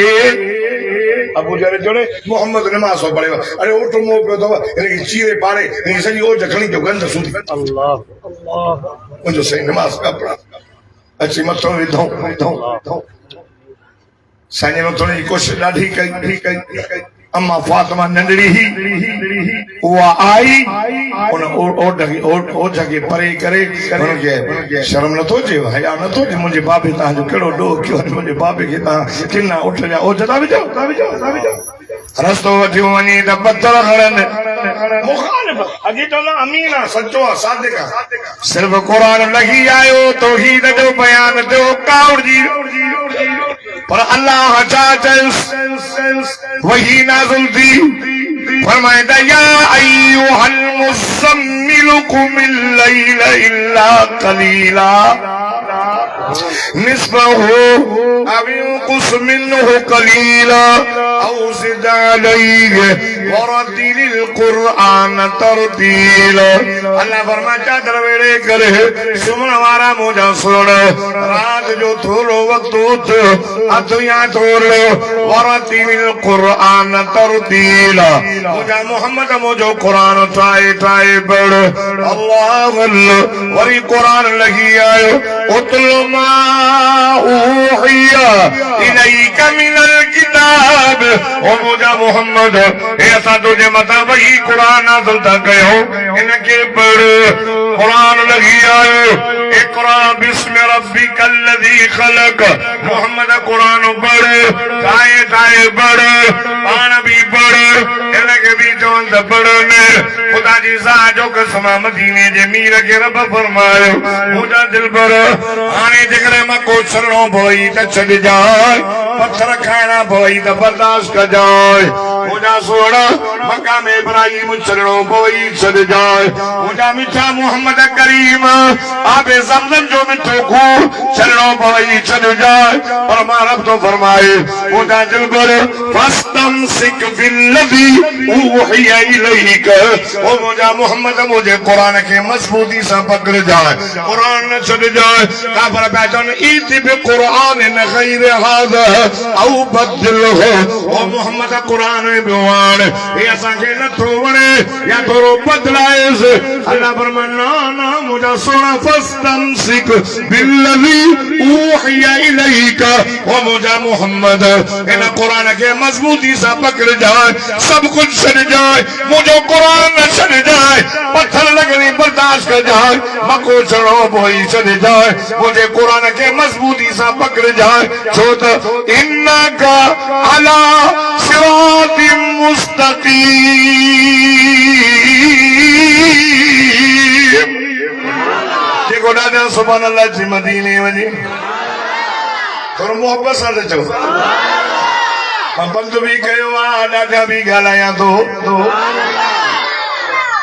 B: अबू जहल जोड़े मोहम्मद नमाज़ पढ़े अरे उठ मुंह पियो अथव हिनखे चीरे पाड़े हिनखे सॼी ओज खणी जो गंद सूंघी अल्लाह मुंहिंजो साईं नमाज़ पिया पढ़ा अची मथो विधऊं साईं मथो जी कोशिशि ॾाढी कई अम्मा फातिमा नंढड़ी ही उहा आई उन ओठ खे परे करे हुनखे शर्म नथो अचे हया नथो अचे मुंहिंजे बाबे तव्हांजो कहिड़ो ॾोह कयो मुंहिंजे बाबे खे तव्हां किना उठ जा ओझ था विझो रस्तो वठी वञी त पत्थर खणनि मुखालिफ़ अॻे चवंदा अमीन आहे सचो आहे सादिक आहे सिर्फ़ क़ुर लही आयो तौहीद जो बयान थियो कावड़ जी पर अल्लाह छा चयुसि वही नाज़िल थी फरमाइंदा या अय्युहल मुज़म्मिल क़ुमिल लैल इल्ला क़लीला निस्फ़हु अव इंक़ुस मिन्हु क़लीला औ ज़िद अलैहि वरतिलिल क़ुरआन तरतीला अल्लाह फरमाए चादर वेड़े करे सुम्हण वारा मुंहिंजा सुण रात जो थोरो वक़्तु उथ हथ या थोरो वरतिलिल क़ुरआन तरतीला मुंहिंजा मोहम्मद मुंहिंजो क़ुरान ठाहे पढ़ अल्लाह वरी क़ुरान लॻी आयो उतलु मा ऊहिया इलैका मिनल किताब ओ मुंहिंजा मोहम्मद हे असां तुंहिंजे मथां वही क़ुरान नाज़िल था कयूं हिनखे पढ़ क़ुरान लॻी आयो इक़रा बिस्मि रब्बिकल लज़ी ख़लक़ मोहम्मद क़ुरान पढ़ ठाहे पढ़ पाण बि पढ़ हिनखे बि चवनि त पढ़नि ख़ुदा जी ज़ात जो कसम मदीने जे मीर खे रब फरमायो मुंहिंजा दिलबर हाणे जेकॾहिं मको छॾणो पवई त छॾजांइ पत्थर खाइणा पवई त बर्दाश्त कजांइ मुंहिंजा सोण मकाम इब्राहिम छॾणो पवई छॾजांइ मुंहिंजा मिठा मोहम्मद करीम आबे ज़मज़म जो मिठो खूह छॾणो पवई छॾजांइ पर मां रब थो फरमाए मुंहिंजा दिलबर फस्तमसिक बिल्लज़ी ऊहिया इलैक ओ मुंहिंजा मोहम्मद मुंहिंजे क़ुरान खे मज़बूती सां पकड़जांइ क़ुरान न छॾजांइ काफ़िर पिया चवनि ईति बिक़ुरआन गैर हाज़ा औ बदलहु ओ मोहम्मद क़ुरान वणे पियो हाणे हे असांखे नथो वणे या थोरो बदलाएसि अल्लाह फरमाना ना मुंहिंजा सोना फस्तमसिक बिल्लज़ी ऊहिया इलैका ओ मुंहिंजा मोहम्मद इन क़ुरान खे मज़बूती सां पकड़जाए सब कुछ छॾजाए मुंहिंजो क़ुरान न छॾजाए पत्थर लॻणी बर्दाश्त कजाए मको चढ़ो बोई छॾजाए मुंहिंजे क़ुरान खे मज़बूती सां पकड़जाए छो त इन्नका अला सिरातिम मुस्तक़ीम जेको ॾाढा सुभान अल्लाह जी मदीने वञे थोरो मोहबत सां त चओ मां पंधु बि कयो आहे ॾाढा बि ॻाल्हायां थो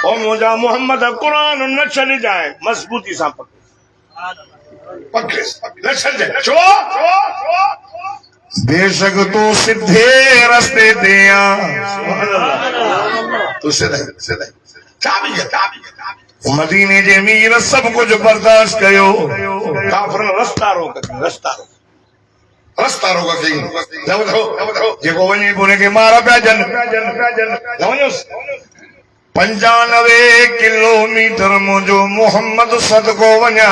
B: ओ मुंहिंजा मोहम्मद क़ुरान न छॾजाए मज़बूती सां पकड़े न छॾजाए छो बेशक तू सीधे रास्ते ते तू मदीने जे मीर सब कुछ बर्दाश्त कयो काफर रस्ता रोक कई जेको वञे पुणे खे मारा पिया जन 95 किलोमीटर मुंहिंजो मोहम्मद सदको वञा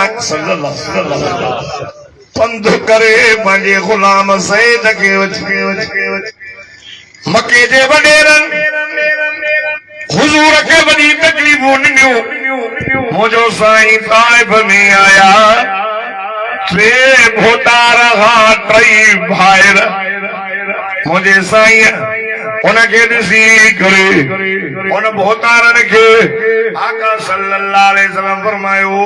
B: पंध करे पंहिंजे गुलाम सैद खे मके जे वॾेरनि हुज़ूर खे वॾी तकलीफ़ूं ॾिनियूं मुंहिंजो साईं ताइफ में आया 3 भोतार खां 3 भाइर मुंहिंजे साईं उनखे ॾिसी करे उन भोतारनि खे आका सल्लल्लाहु अलैहि वसल्लम फरमायो ओ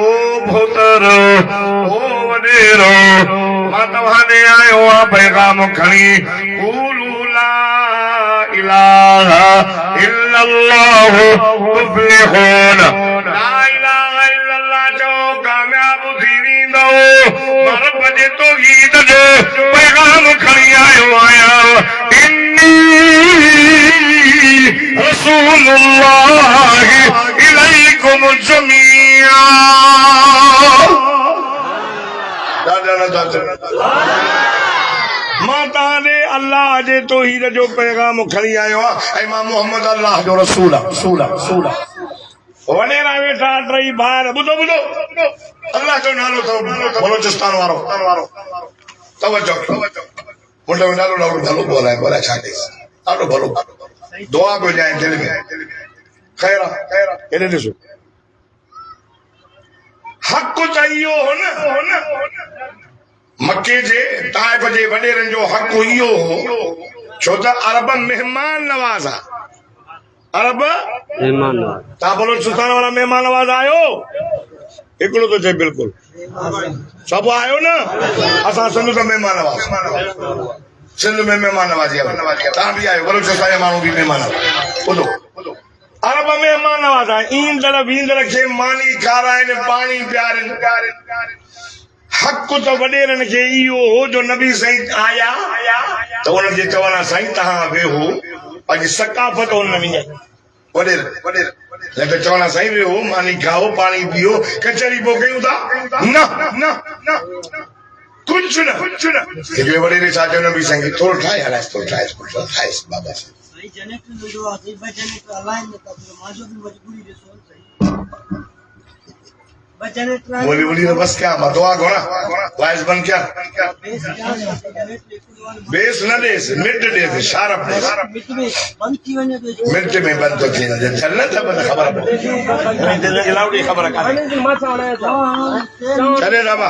B: भोतर ओ वॾेरो मां तव्हां ॾे आयो आहियां पैगाम खणी क़ूलू ला इलाहा इल्लल्लाह तुफ़्लिहून ला इलाहा इल्लल्लाह जो कामयाब थी वेंदो रब जे तौहीद जो पैगाम खणी आयो आहियां रसूलुल्लाह इलैकुम जमीआ मां तव्हांजे अल्लाह जे तौहीद जो पैगाम खणी आयो आहियां ऐं मां मोहम्मद अल्लाह जो रसूल आहियां वॾेरा वेठा 3 भाइर ॿुधो अल्लाह जो नालो अथव बलोचिस्तान वारो तवजो मुंड में ॾाढो भलो बोलाए छा कईसि ॾाढो भलो दुआ पियो ॾियां दिलि में ख़ैर हेॾे ॾिसो हक़ त इहो हो न मके जे ताइफ जे वॾेरनि जो हक़ इहो हो छो त अरब मेहमान नवाज़ आहे अरब तव्हां बलोचिस्तान वारा मेहमान नवाज़ आहियो हिकिड़ो तो चए बिल्कुल सब आयो न असां सिंध में मेहमान नवाज़ सिंध में मेहमान नवाज़ी तव्हां बि आयो बलोचिस्तान जा माण्हू बि मेहमान ॿुधो अरब मेहमान नवाज़ आहे ईंदड़ वींदड़ खे मानी खाराइनि पाणी पियारनि हक़ त वॾेरनि खे इहो हो जो नबी साईं आया त उन्हनि खे चवंदा साईं तव्हां वेहो पंहिंजी सकाफ़त हुन में वॾेर चवंदा साईं वेहो मानी खाओ पाणी पियो कचहरी पोइ कयूं था न कुझु न हिकिड़े वॾेरे छा चयो नबी साईं खे थोरो ठाहे हलाइसि बाबा बोली तो बस क्या दुआ घोड़ा वाइस बन क्या बेस न देस मिट देस शारप देस मिट में बंद तो थी चलना था बंद खबर दिल की लाउडी खबर का चले बाबा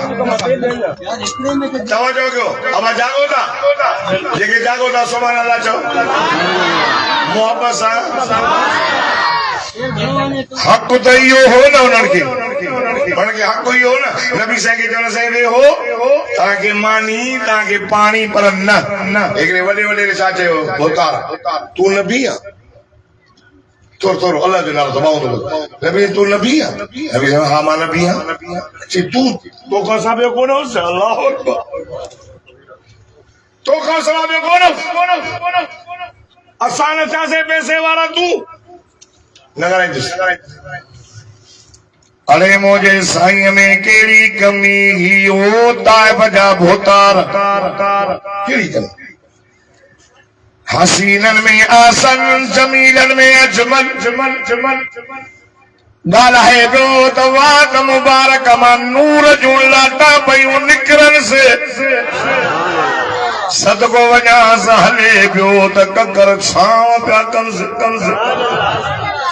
B: तवा जो क्यों अब जागो था जेके जागो था सुभान अल्लाह चो मोहब्बत सा हक़ त इहो हो न उन्हनि खे हक़ इहो हो न नबी साईं खे चवण साईं वेहो तव्हांखे मानी तव्हांखे पाणी पर न हिकिड़े वॾे छा चयो भोतार तूं नबी आहे थोरो अल्लाह जो नालो दबाऊं नबी तूं नबी आहे नबी साईं हा मां नबी आहियां तूं तोखां सां ॿियो कोन हुउसि अल्लाह तोखां सवाइ ॿियो कोन असां न थियासीं पैसे वारा तूं अरे मुझे साईं में केड़ी कमी ही हो ताइफ जा भोतार केड़ी कमी हसीनन में आसन जमीलन में अजमल जमल जमल गाला है बियो त वात मुबारक मां नूर जूं लाटा पयूं निकरन से सदको वञा हले पियो त ककर छांव पिया कंस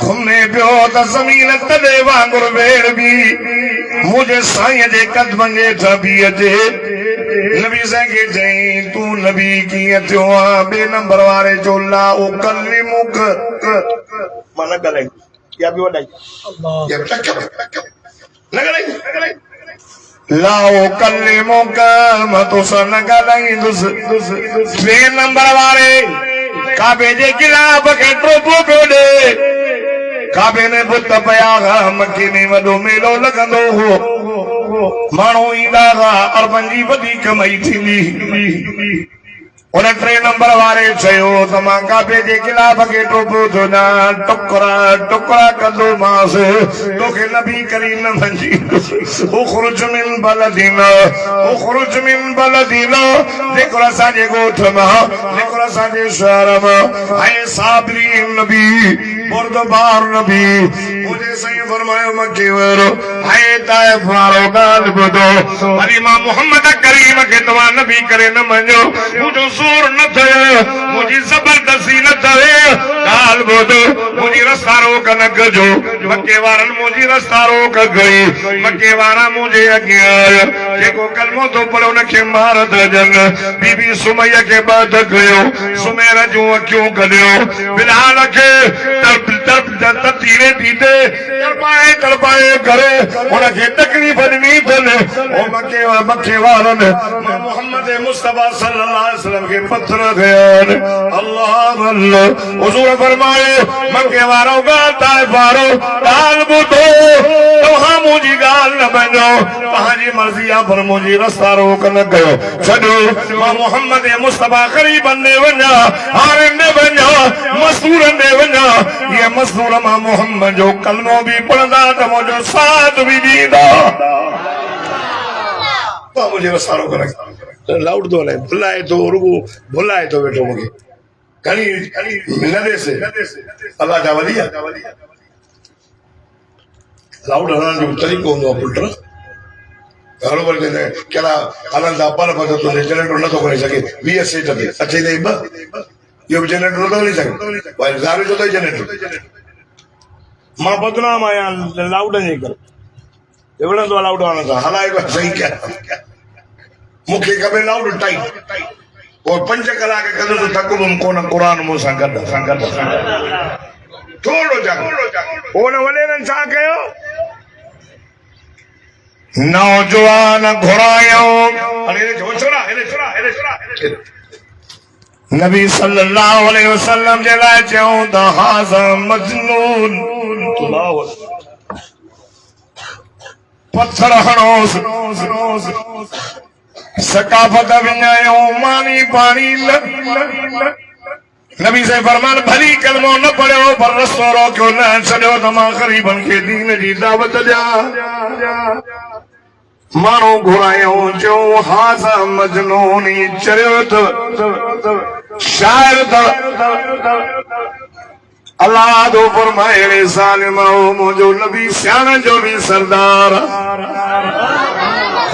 B: घुमे पियो त ज़मीन तॾे वांगुरु वेड़ बि मुंहिंजे साईं जे कदमनि हेठां बीह अचे। नबी साईं खे चई तूं नबी कीअं थियो आहे? ॿिए नंबर वारे जो ला ओ कली मुख माना ॻाल्हाई या बि वॾाई न ॻाल्हाई लाओ कल्ले मौका मतो सन ॻाल्हाईंदुसि। टे नंबर वारे काबे जे गिलाफ खे टोपो पियो ॾे। काबे में बुत पिया मके में वॾो मेलो लॻंदो हो माण्हू ईंदा हुआ अरबनि जी वॾी कमाई थींदी। उन टे नंबर वारे चयो त मां काबे जे गिलाफ खे टोपो थो ॾियां टुकड़ा टुकड़ा कंदो मांसि तोखे नबी करीम मंझी उखरुज मिन बलदीना उखरुज मिन बलदीना निकिर असांजे ॻोठ मां निकिर असांजे शहर मां। ऐं साबरीन नबी बुरदबार नबी मुंहिंजे साईं फरमायो मके वारो ऐं ताइफ वारो ॻाल्हि ॿुधो वरी मां मुहम्मद करीम खे तव्हां नबी करे न मञो मुंहिंजो जोर न थियो मुंहिंजी ज़बरदस्ती न थिए ॻाल्हि ॿुधो मुंहिंजी रस्ता रोक न कजो। मके वारनि मुंहिंजी रस्ता रोक कई मके वारा मुंहिंजे अॻियां आया जेको कलमो थो पढ़ो हुनखे मार त ॾियनि। बीबी सुमैया खे बद कयो सुमेर जूं अखियूं कढियो बिलाल खे तीरे पीते तड़पाए करे हुनखे तकलीफ़ ॾिनी अथनि। मके वारनि मोहम्मद मुस्तफा सल्लल्लाहु अलैहि वसल्लम खे पत्थर कया। अल्लाह अल्लाह हुज़ूर फरमाए मके वारो ॻाल्हि वारो ॻाल्हि ॿुधो तव्हां मुंहिंजी ॻाल्हि न मञो तव्हांजी मर्ज़ी आहे पर मुंहिंजी रस्ता रोक न कयो छॾो। मां मोहम्मद मुस्तफा क़रीबन ॾे वञा हाणे न वञा मज़दूरनि ॾे वञा ये मज़दूर मां मोहम्मद जो कलमो बि पढ़ंदा त मुंहिंजो साथ बि ॾींदा। मुंहिंजे रस्ता रोक न लाउड थो हलाए भुलाए थो रुगो भुलाए थो वेठो मूंखे घणी न ॾेसि अलाह जा वली लाउड हलण जो तरीक़ो हूंदो आहे पुट बराबरि कहिड़ा हलनि था पर तुंहिंजे जनरेटर नथो करे सघे 20 सीट ते अचे ताईं ॿ इहो बि जनरेटर नथो हली सघे भाई ज़ारे जो अथई जनरेटर। मां बदनाम आहियां लाउडनि जे करे विढ़ंदो आहे लाउड हणण सां हलाए सही कया मूंखे खपे लाउड टाइट और 5 कलाक कंदुसि थकंदुमि कोन क़ुर मूंसां गॾु थोरो हुन वॾेरनि छा कयो नौजवान घुरायो नबी सल्लल्लाहु अलैहि वसल्लम जे लाइ चयूं त हाज़ा मजनून पत्थर हणोसि सकाफत विञायो मानी पानी नबी से फरमान भली कलमो न पढ़ियो पर रस्तो रोकियो न छॾियो त मां ग़रीबनि खे दीन जी दावत ॾियां। माण्हू घुरायो चयो हाज़ा मजनून चरियो त शाइर अल्लाह दो फरमाए सालिम मुंहिंजो नबी सियाण जो बि सरदार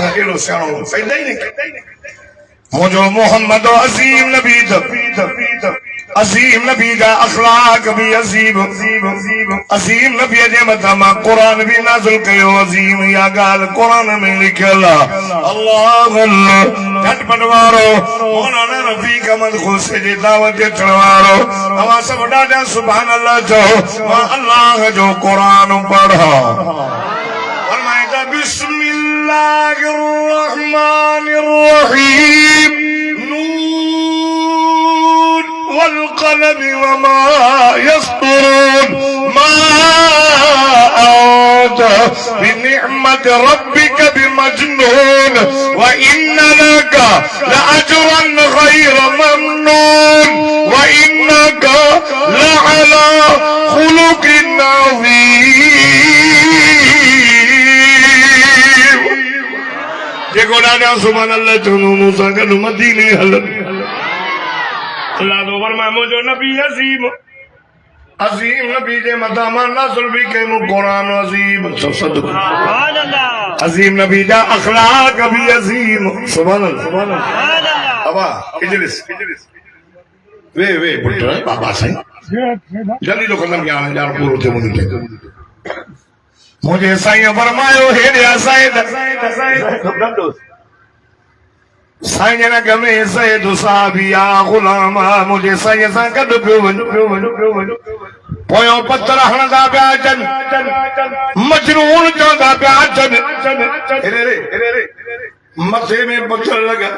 B: अहिड़ो सियाणो पैदा ई न मुंहिंजो मोहम्मद अज़ीम नबी अज़ीम नबी जा अखलाक भी अज़ीम अज़ीम नबी जे मथां मां क़ुरान भी नाज़िल कयो अज़ीम या ॻाल्हि क़ुरान में लिखियल आहे। अल्लाह अल्लाह झटपट वारो मौलाना रफ़ीक अहमद खोसे जी दावत अचण वारो तव्हां सभु ॾाढा सुभान अल्लाह चओ मां अल्लाह जो क़ुरान पढ़ा फरमाए त बिस्मिल्लाहिर रहमानिर रहीम والقلم وما يسطرون ما أنت بنعمة ربك بمجنون وإن لك لأجرا غير ممنون وإنك لعلى خلق عظيم जेको ॾाढा सुभान अल्लाह चवंदो मूंसां गॾु मदीने हलनि अल्लाह तो फरमाए मुझो नबी अजीम अजीम नबी जे मदामा नज़ल भी के मु कुरान अजीम सुभान अल्लाह अजीम नबी जा अखलाक भी अजीम सुभान अल्लाह अबा इजलिस वे पुत्र बाबा साईं जल्दी तो कदम यार यार पूरो थे मुझे साईं फरमायो हे रे साईं साईं जन गमे सैद साबिया गुलाम मुझे साईं सां गॾु पियो वञो पोयों पत्थर हणंदा पिया अचनि मजनून चवंदा पिया अचनि मथे में पत्थर लगा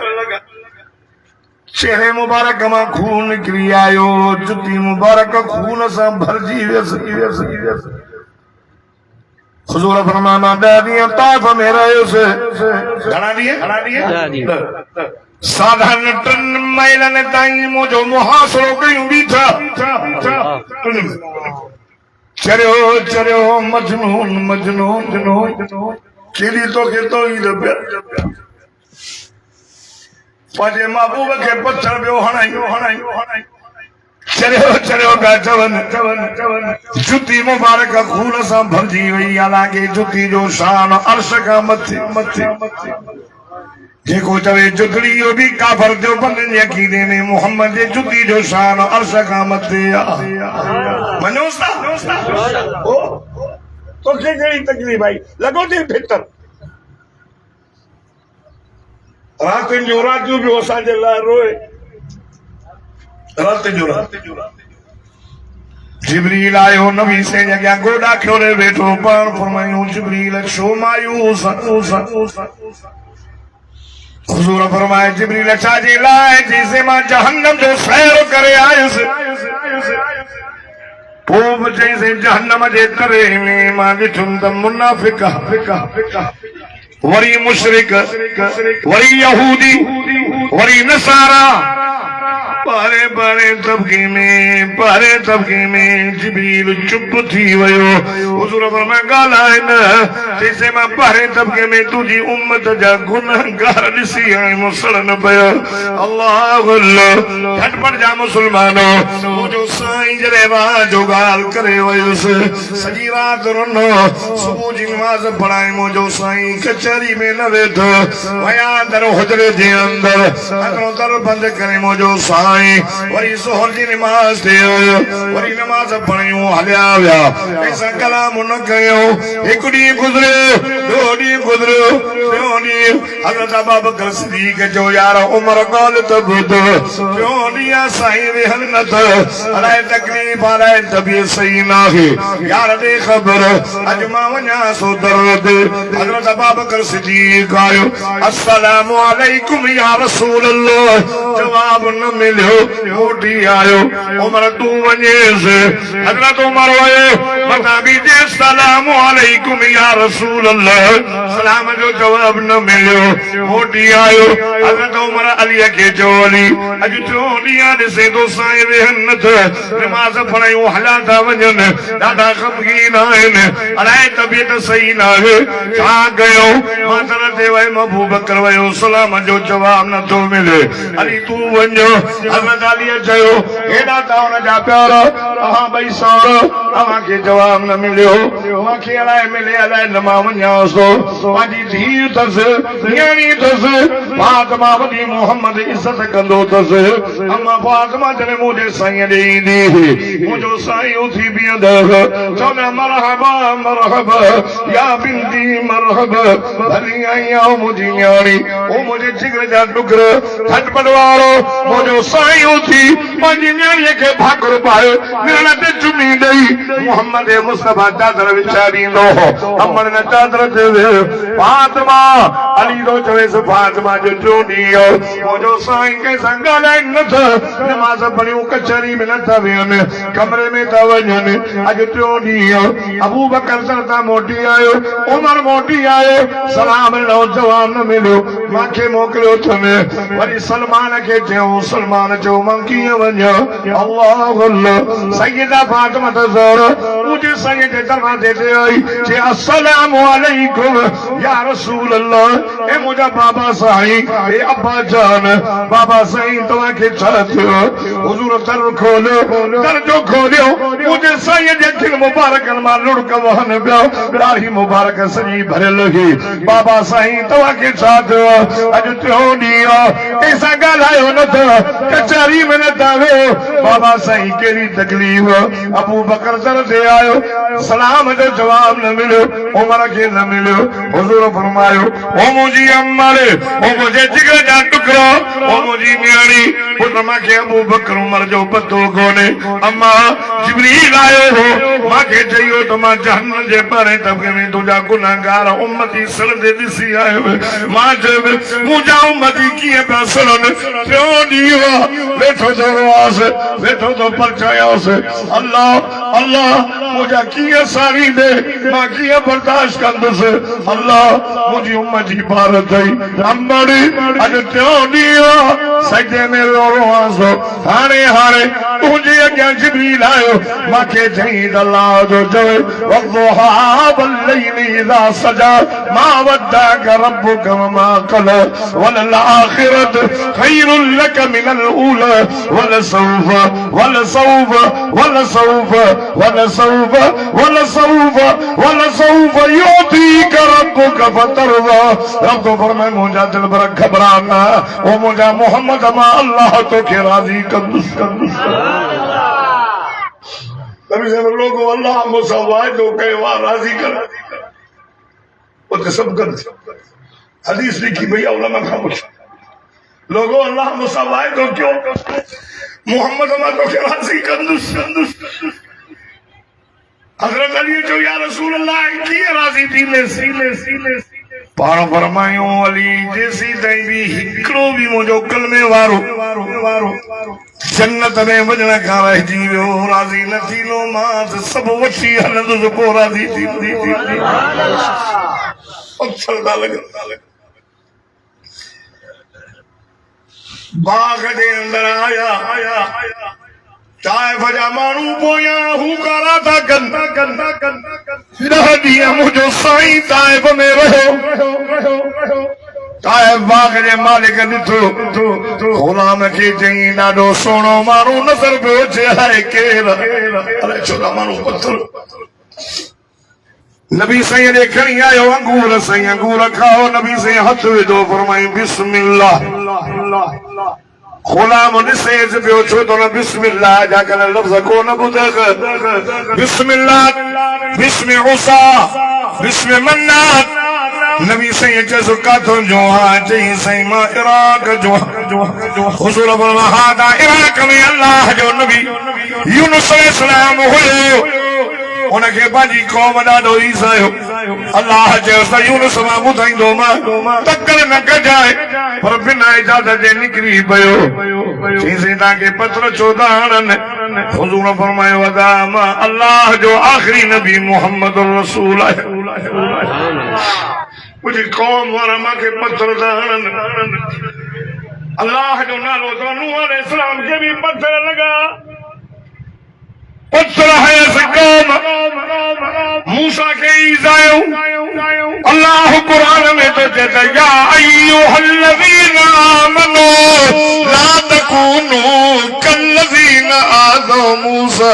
B: चेहरे मुबारक मां खून निकिरी आयो जुती मुबारक खून सां भरजी वियसि हुजूर फरमाना ॾह ताइफ़ में रहियुसि घणा ॾींहं साधारण 3 महीननि ताईं मुंहिंजो मुहासिरो कयूं बीठा चरियो मजनून केॾी तोखे तौहीद पिया पंहिंजे महबूब खे पत्थर पियो हणाई चरियो पिया चवनि जुती मुबारक खून सां भरजी वई हालांकि जुती जो शान अर्श खां मथे जेको चवे जुतड़ी इहो बि काफ़र जो बंदनि जे अक़ीदे में मोहम्मद जे जुती जो शान अर्श खां मथे मञोसि था तोखे कहिड़ी तकलीफ़ आई लॻो थी फितर रातिनि जो रातियूं बि असांजे लाइ रोए रात जो जिब्रील आयो नबी से अॻियां गोॾा खोले वेठो पाण फरमायूं जिब्रील छो मायूस हुजूर फरमाए जिब्रील छाजे लाइ जैसे मां जहन्नम जो सैर करे आयुसि पोइ बि जैसे जहन्नम जे तरे में मां ॾिठुमि त मुनाफ़िक वरी मुशरिक वरी यहूदी वरी नसारा पारे तबके में जिब्रील चुप थी वयो हुजूर फरमाए ॻाल्हाए न जैसे मां पारे तबके में तुंहिंजी उम्मत जा गुनहगार ॾिसी हाणे मुसलनि पियो अल्लाह अल्लाह झटपट जा मुसलमानो मुंहिंजो साईं जॾहिं राह जो ॻाल्हि करे वयुसि सॼी राति रुनो सुबुह जी नमाज़ पढ़ाए मुंहिंजो साईं कचहरी में न वेठो वया दर हुजरे जे अंदर हिकिड़ो दर बंदि करे मुंहिंजो साईं वरी ज़ोहर जी नमाज़ थियो वरी नमाज़ पढ़ियूं हलिया विया ऐसा कलाम न कयो हिकु ॾींहुं गुज़रियो ॿियो ॾींहुं गुज़रियो टियों ॾींहुं हज़रत अबू बकर सिद्दीक़ जो यार उमर ॻाल्हि त ॿुध टियों ॾींहुं साईं वेहल न त अलाए तकलीफ़ अलाए तबियत सही न आहे यार ॾे ख़बर अॼु मां वञा सो दर ते हज़रत अबू बकर सिद्दीक़ आयो अस्सलामु अलैकुम या रसूल अल्लाह जवाब न मिलियो मोटी आयो उमर तू वञेसि हज़रत उमर वयो मथा बि जे सलाम अलैकुम या रसूल अल्लाह सलाम जो जवाब न मिलियो मोटी आयो हज़रत उमर अलीअ खे चयो अली अॼु टियों ॾींहुं ॾिसे थो साईं वेहनि नथा नमाज़ पढ़ायूं हलिया था वञनि ॾाढा ग़मगीन आहिनि अलाए तबियत सही न आहे छा कयो मां दर ते वयुमि अबू बकर वयो सलाम जो जवाब नथो मिले अली तूं वञो हज़रत अलीअ चयो हेॾा त हुन जा प्यार अवां ॿई साउर अव्हांखे जवाब न मिलियो मूंखे अलाए मिले अलाए न मां वञांसि थो पंहिंजी धीउ अथसि न्याणी अथसि फातिमा वॾी मोहम्मद इज़त कंदो अथसि अम्मा फातिमा जॾहिं मुंहिंजे साईं ॾे ईंदी मुंहिंजो साईं उथी बीहंदो चवंदा मरहबा मरहबा या बिंती मरहबा भली आई आऊं मुंहिंजी न्याणी ओ मुंहिंजे जिगर जा टुकर झटपट वारो मुंहिंजो साईं उथी पंहिंजी न्याणीअ खे भाकुर पायो निरण ते चुमी ॾेई मोहम्मद मुस्तफा चादर विछाए ॾींदो अमर न चादर ते फातिमा अली थो चवेसि फातिमा जो टियों ॾींहुं मुंहिंजो साईं कंहिंसां ॻाल्हाइनि नथा नमाज़ पढ़ियूं कचहरी में नथा वेहनि कमरे में था वञनि अॼु टियों ॾींहुं अबू बकर सर तां मोटी आयो उमर मोटी आयो सलाम ॾिनो जवाब न मिलियो मूंखे मोकिलियो अथनि वरी सलमान खे चयो सलमान चयो मां कीअं वञा अल्लाह अल्लाह सैयदा फातिमा ज़हरा मुझे सैयद दरवाजे ते आई जे अस्सलाम वालेकुम या रसूल अल्लाह। ए मुझा बाबा साईं ए अब्बा जान बाबा साईं तवा के चाहते हो हुजूर दर खोलो दर जो खोलियो मुझे सैयद दिल मुबारक मा लुढ़क वहन पियो राही मुबारक सजी भरे लगी बाबा साईं तवा के चाहते हो अज त्यो दियो ऐसा गालायो न तो कचहरी में न दावे बाबा साईं केरी तकलीफ अबू बकर दर दे आयो सलाम जो जवाब न मिलो उमर के न मिलो हुजूर फरमायो ओ मुझी अम्मारे ओ मुझे जिगर जा टुकरो ओ मुझी न्याणी पुरमा के अबू बकर उमर जो पतो कोने अम्मा जिब्रील आयो हो मां के चयो तो मां जहन्नम जे परे तबके में तुझा गुनाहगार उम्मती सड़दे दिसी आयो मां जब मुझा उम्मती किए पैसलन क्यों दियो बैठो तो आस बैठो तो परचाया से अल्लाह अल्लाह मुझा किए सारी दे मां किए बर्दाश्त कंद से अल्लाह मुझी उम्मती भारत है अम्बड़ी अज क्यों दियो सजदे में रो आसो हाणे हाणे तुझे अग्या जिब्रील आयो मां के चई अल्लाह जो जय वल्लुहा वल्लैलि इज़ा सजा मा वद्दाक रब्बुक वमा क़ला वल आखिरत खैरुल लक मिनल ऊला वलसौफ वलसौफ वलसौफ वलसौफ वलसौफ वलसौफ युतीक रब्बुक फतरदा। रब तो फरमाए मुझा दिल पर घबराना ओ मुझा मोहम्मद मा अल्लाह तो के राजी कंदुस कंदुस कभी सब लोगों अल्लाह मुसवाए तो कहे वाह राजी कर वो तो सब कर हदीस लिखी भैया उलमा खामोश लोगों अल्लाह मुसवाए तो क्यों मोहम्मद अमा तो के राजी कंदुस कंदुस हजरत अली जो या रसूल अल्लाह की राजी दीले सीले सीले पाण फरमायो अली जेसी ताईं भी हिकिड़ो भी मुंहिंजो कलमे वारो जन्नत में वञण खां रहिजी वियो राज़ी न थींदो मां त सभु वठी हलंदुसि पोइ राज़ी थींदी पत्थर था लॻनि बाग जे अंदर आया ताइफ़ जा माण्हू पोयां हुकारा था कनि 10 ॾींहं मुंहिंजो साईं ताइफ़ में रहियो ताइफ़ बाग जे मालिक ॾिठो गुलाम खे चई ॾाढो सुहिणो माण्हू नज़र पियो अचे आहे केरु अलाए छो था माण्हू पत्थर नबी साईं ॾे खणी आयो अंगूर साईं अंगूर खाओ नबी साईं हथ विधो फरमाई बिस्मिल्लाह गुलाम ॾिसे पियो छो तो न बिस्मिल्लाह जा कल लफ़्ज़ कोन ॿुध बिस्मिल्लाह बिस्मि उसा बिस्मि मन्नात नबी साईं चयो काथों जो आहे चई साईं मां इराक जो हुज़ूर फरमाया हा ता इराक में अल्लाह जो नबी यूनुस अलैहिस्सलाम हुयो उनखे पंहिंजी क़ौम ॾाढो ईज़ायो अल्लाह चयो यूनुस मां ॿुधाईंदो मां तकड़ न कजाए पर बिना इजाज़त जे निकिरी पियो चईं तव्हांखे पत्र छो था हणनि हुज़ूर फरमायो अदा मां अल्लाह जो आख़िरी नबी मुहम्मद रसूल आहे मुंहिंजी क़ौम वारा मूंखे पत्र था हणनि अल्लाह जो नालो तो नूह अलैहिस्सलाम खे बि पत्थर लॻा पत्थर है कौम मूसा के ईज़ायो अल्लाह कुरान में तो कहता या अय्युहल्लज़ीना आमनू ला तकूनू कल्लज़ीना आज़ौ मूसा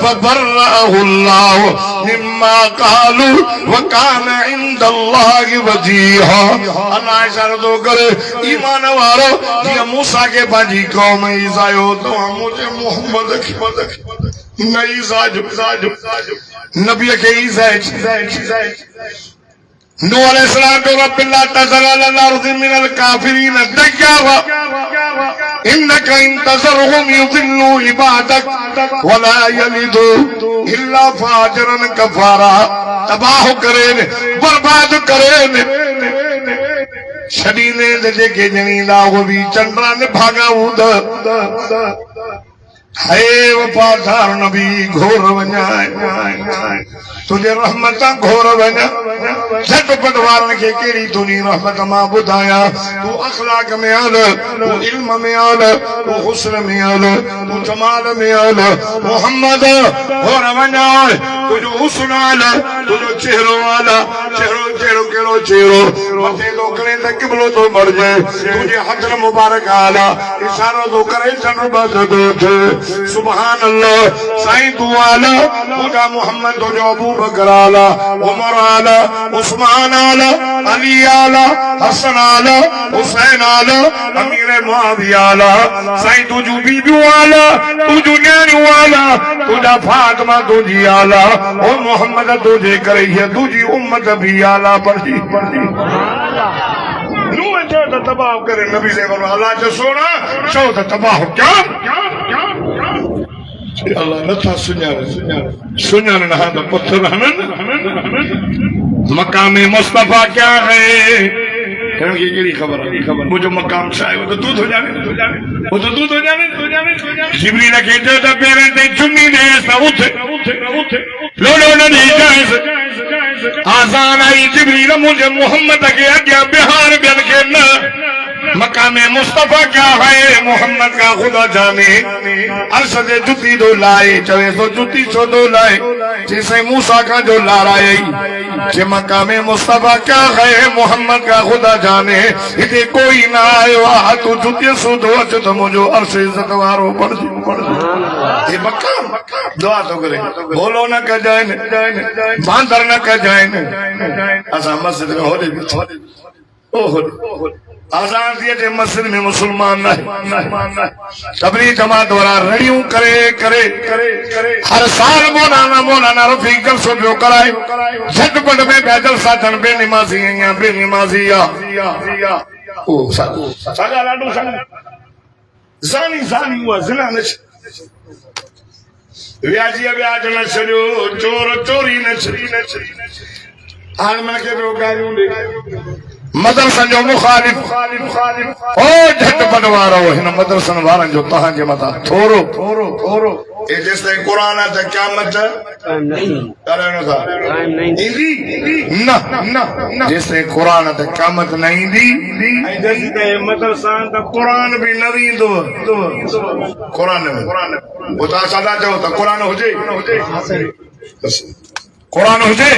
B: फबर्रअहुल्लाहु मिम्मा क़ालू व काना इंदल्लाहि वजीहा। अल्लाह इशारो करे ईमान वारो जीअं मूसा के पंहिंजी क़ौम ईज़ायो तो मुझे मोहम्मद खे नई साजो नबी के नूह अलैहिस्सलाम को रब्बिल्ला तज़र अलल अर्ज़ि मिनल काफिरीन दय्यारा इन्नका इन तज़रहुम युदिल्लू इबादक वला यलिदू इल्ला फाजिरन कफारा तबाह करेन बर्बाद करेन छडीने जेके जणींदा वो भी चंद्रा ने भागा उद हे वफादार नबी घोर वञाए तुझे रहमत घोर वञा झटपट वारन खे कहिड़ी तुंहिंजी रहमत मां ॿुधायां तूं अखलाक में आल तूं इल्म में आल तूं हुस्न में आल तूं जमाल में आल मोहम्मद घोर वञाए तुंहिंजो हुस्न आल तुंहिंजो चेहरो आल चेहरो चेहरो कहिड़ो चेहरो मथे थो करे त क़िबलो थो मरिजे तुंहिंजे हथ मुबारक आल इशारो थो करे चंड बस थो थिए सुभान अल्लाह साईं तू आला तुझा मोहम्मद तुझो अबू बकर आला उमर आला उस्मान आला अली आला हसन आला हुसैन आला अमीर मुआविया आला साईं तुझू बीबियूं आला तुझू न्याणियूं आला तुझा फातिमा तुझी आला ओ मोहम्मद तुझे करे ये तुझी उम्मत भी आला पढ़ी पढ़ी नू जो त तबाह करे नबी से बोलो अल्लाह जो सोना चो त तबाह क्या अल्लाह नथा सुञाण हा त पत्थर हनन मकाम मुस्तफा क्या है हिनखे कहिड़ी ख़बर आहे मुंहिंजो मकाम छा आहे वो तूं थो ॼाणे वो तूं थो ॼाणे जिबरील खे चयो त पेरनि ते चुमी ॾेसि त उथ लोॾो न ॾेई आज़ान आई जिबरील मुंहिंजे मोहम्मद खे अॻियां बिहार ॿियनि खे न मकाम मुस्तफा क्या है मोहम्मद का खुदा जाने अर्श से जुती दो लाए चवे तो जुती छो दो लाए जैसे मूसा का जो लाराई जे मकाम मुस्तफा क्या है मोहम्मद का खुदा जाने इते कोई ना आयो आ तू जुती सो दो अच तो मुझो अर्श इज्जत वारो पढ़ ये मकाम दुआ तो करे बोलो न कजाइन बांदर न कजाइन असा मस्जिद में होले ओहो आजाद दिए मस्जिद में मुसलमान तबलीग जमात वाला रड़ियूं करे करे करे हर साल मौलाना रफी जलसो पियो कराए झटपट में पिया जलसा थियनि बेनिमाज़ी ओ सागा लाडो ज़ानी हुआ ज़िना न व्याज न छॾियो चोर चोरी न छॾी हाणे मां केतिरो ॻाल्हियूं ॾे मदरसन जो मुखालिफ ओ झटपट वारो हिन मदरसन वारनि जो तव्हांजे मथां थोरो ए जेसिताईं क़ुर त क़यामत कराइणो था ईंदी न जेसिताईं क़ुर त क़यामत न ईंदी ऐं जेसिताईं मदरसन त क़ुर बि न ईंदो क़ुर में पोइ तव्हां सादा चओ त क़ुर हुजे क़ुर हुजे